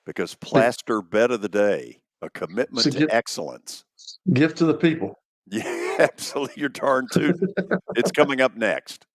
Because Plaster Bet of the Day, a commitment to excellence.
Gift to the people.
Yeah, absolutely. You're darn tootin'. It's coming up next.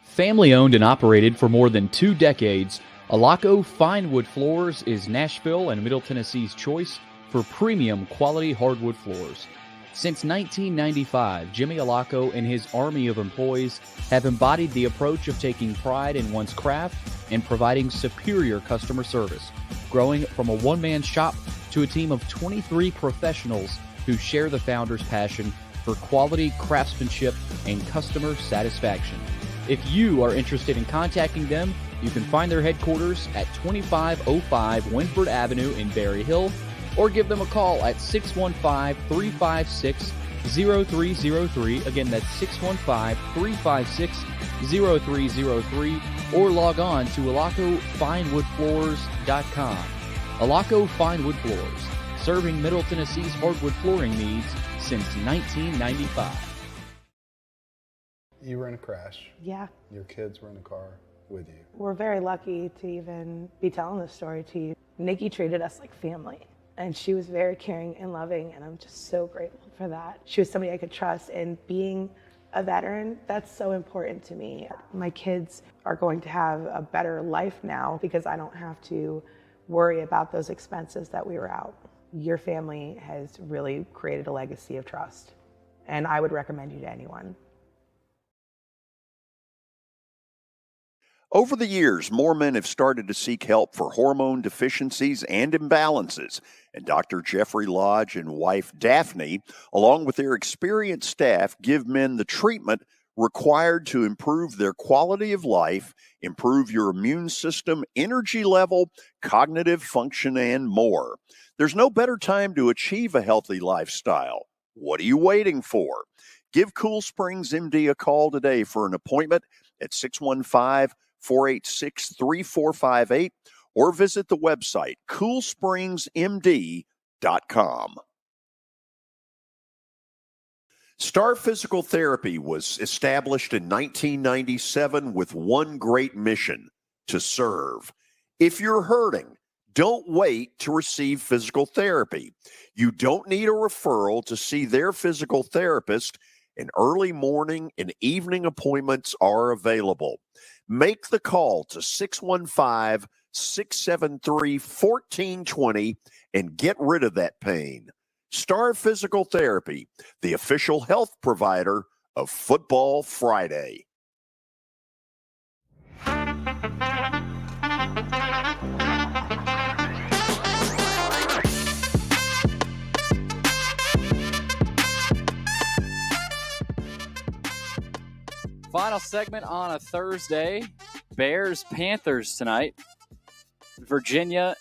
Family owned and operated for more than 2 decades, Alaco Fine Wood Floors is Nashville and Middle Tennessee's choice for premium quality hardwood floors. Since 1995, Jimmy Alaco and his army of employees have embodied the approach of taking pride in one's craft and providing superior customer service, growing from a one-man shop to a team of 23 professionals who share the founder's passion for quality craftsmanship and customer satisfaction. If you are interested in contacting them, you can find their headquarters at 2505 Winford Avenue in Berry Hill, or give them a call at 615-356-0303. Again, that's 615-356-0303, or log on to alacofinewoodfloors.com. Alaco Fine Wood Floors, serving Middle Tennessee's hardwood flooring needs since 1995.
You were in a crash.
Yeah.
Your kids were in the car with you.
We're very lucky to even be telling this story to you. Nikki treated us like family, and she was very caring and loving, and I'm just so grateful for that. She was somebody I could trust, and being a veteran, that's so important to me. My kids are going to have a better life now because I don't have to worry about those expenses that we were out. Your family has really created a legacy of trust, and I would recommend you to anyone.
Over the years, more men have started to seek help for hormone deficiencies and imbalances, and Dr. Jeffrey Lodge and wife Daphne, along with their experienced staff, give men the treatment required to improve their quality of life, improve your immune system, energy level, cognitive function, and more. There's no better time to achieve a healthy lifestyle. What are you waiting for? Give Cool Springs MD a call today for an appointment at 615-486-3458 or visit the website coolspringsmd.com. Star Physical Therapy was established in 1997 with one great mission: to serve. If you're hurting, don't wait to receive physical therapy. You don't need a referral to see their physical therapist, and early morning and evening appointments are available. Make the call to 615-673-1420 and get rid of that pain. Star Physical Therapy, the official health provider of Football Friday.
Final segment on a Thursday. Bears, Panthers tonight. Virginia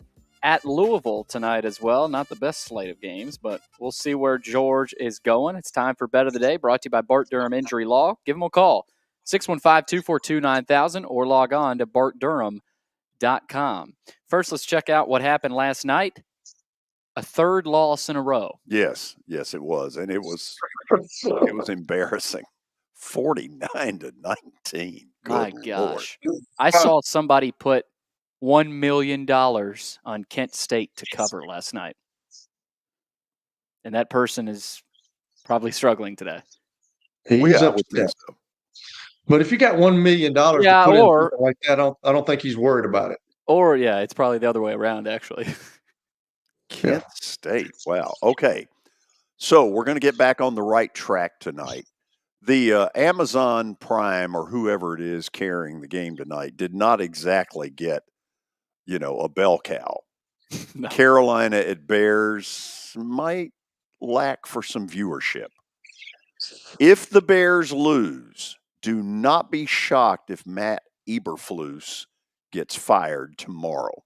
at Louisville tonight as well. Not the best slate of games, but we'll see where George is going. It's time for Bet of the Day, brought to you by Bart Durham Injury Law. Give him a call, 615-242-9000, or log on to bartdurham.com. First, let's check out what happened last night. A third loss in a row.
Yes, it was. And it was embarrassing. 49-19.
My
Good
gosh.
Lord.
I saw somebody put $1 million on Kent State to cover last night. And that person is probably struggling today.
He's upset.
So.
But if you got $1 million to put in something like that, I don't think he's worried about it.
Or, yeah, it's probably the other way around, actually.
Kent State. Wow. Okay. So we're going to get back on the right track tonight. The Amazon Prime or whoever it is carrying the game tonight did not exactly get, a bell cow. No. Carolina at Bears might lack for some viewership. If the Bears lose, do not be shocked if Matt Eberflus gets fired tomorrow.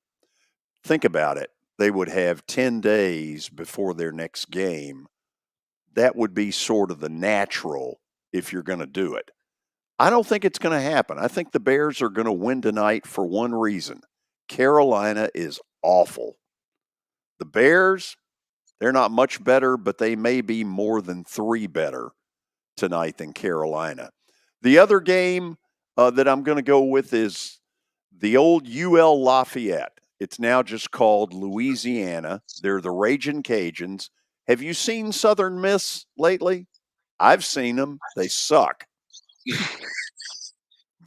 Think about it. They would have 10 days before their next game. That would be sort of the natural if you're going to do it. I don't think it's going to happen. I think the Bears are going to win tonight for one reason. Carolina is awful. The Bears, they're not much better, but they may be more than 3 better tonight than Carolina. The other game that I'm going to go with is the old UL Lafayette. It's now just called Louisiana. They're the Ragin' Cajuns. Have you seen Southern Miss lately? I've seen them. They suck.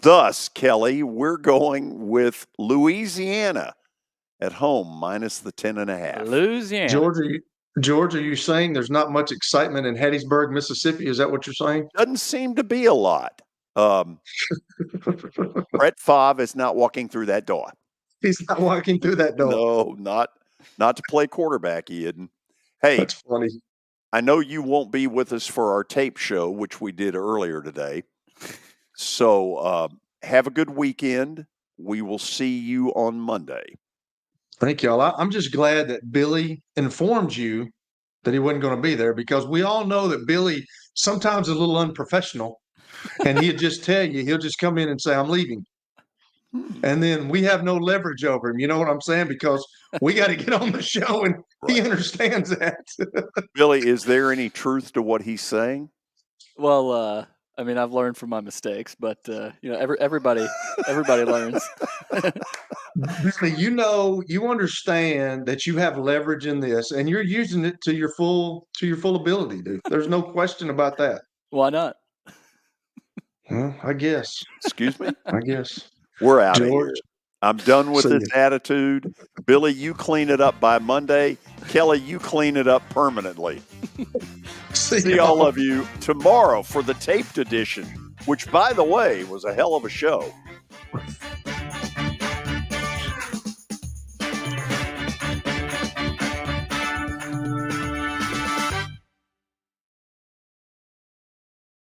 Thus, Kelly, we're going with Louisiana at home minus the 10.5.
Louisiana.
George, are you saying there's not much excitement in Hattiesburg, Mississippi? Is that what you're saying?
Doesn't seem to be a lot. Brett Favre is not walking through that door.
He's not walking through that door.
No, not to play quarterback, he isn't. Hey,
that's funny.
I know you won't be with us for our tape show, which we did earlier today. So have a good weekend. We will see you on Monday.
Thank y'all. I'm just glad that Billy informed you that he wasn't going to be there, because we all know that Billy sometimes is a little unprofessional, and he'll just tell you, he'll just come in and say, I'm leaving. And then we have no leverage over him. You know what I'm saying? Because we got to get on the show, and he understands that.
Billy, is there any truth to what he's saying?
Well, I mean, I've learned from my mistakes, but everybody learns.
Billy, you understand that you have leverage in this, and you're using it to your full ability, dude. There's no question about that.
Why not?
Well, I guess.
Excuse me?
I guess.
We're out of
George.
here. I'm done with
See
this attitude. Billy, you clean it up by Monday. Kelly, you clean it up permanently. See all of you tomorrow for the taped edition, which, by the way, was a hell of a show.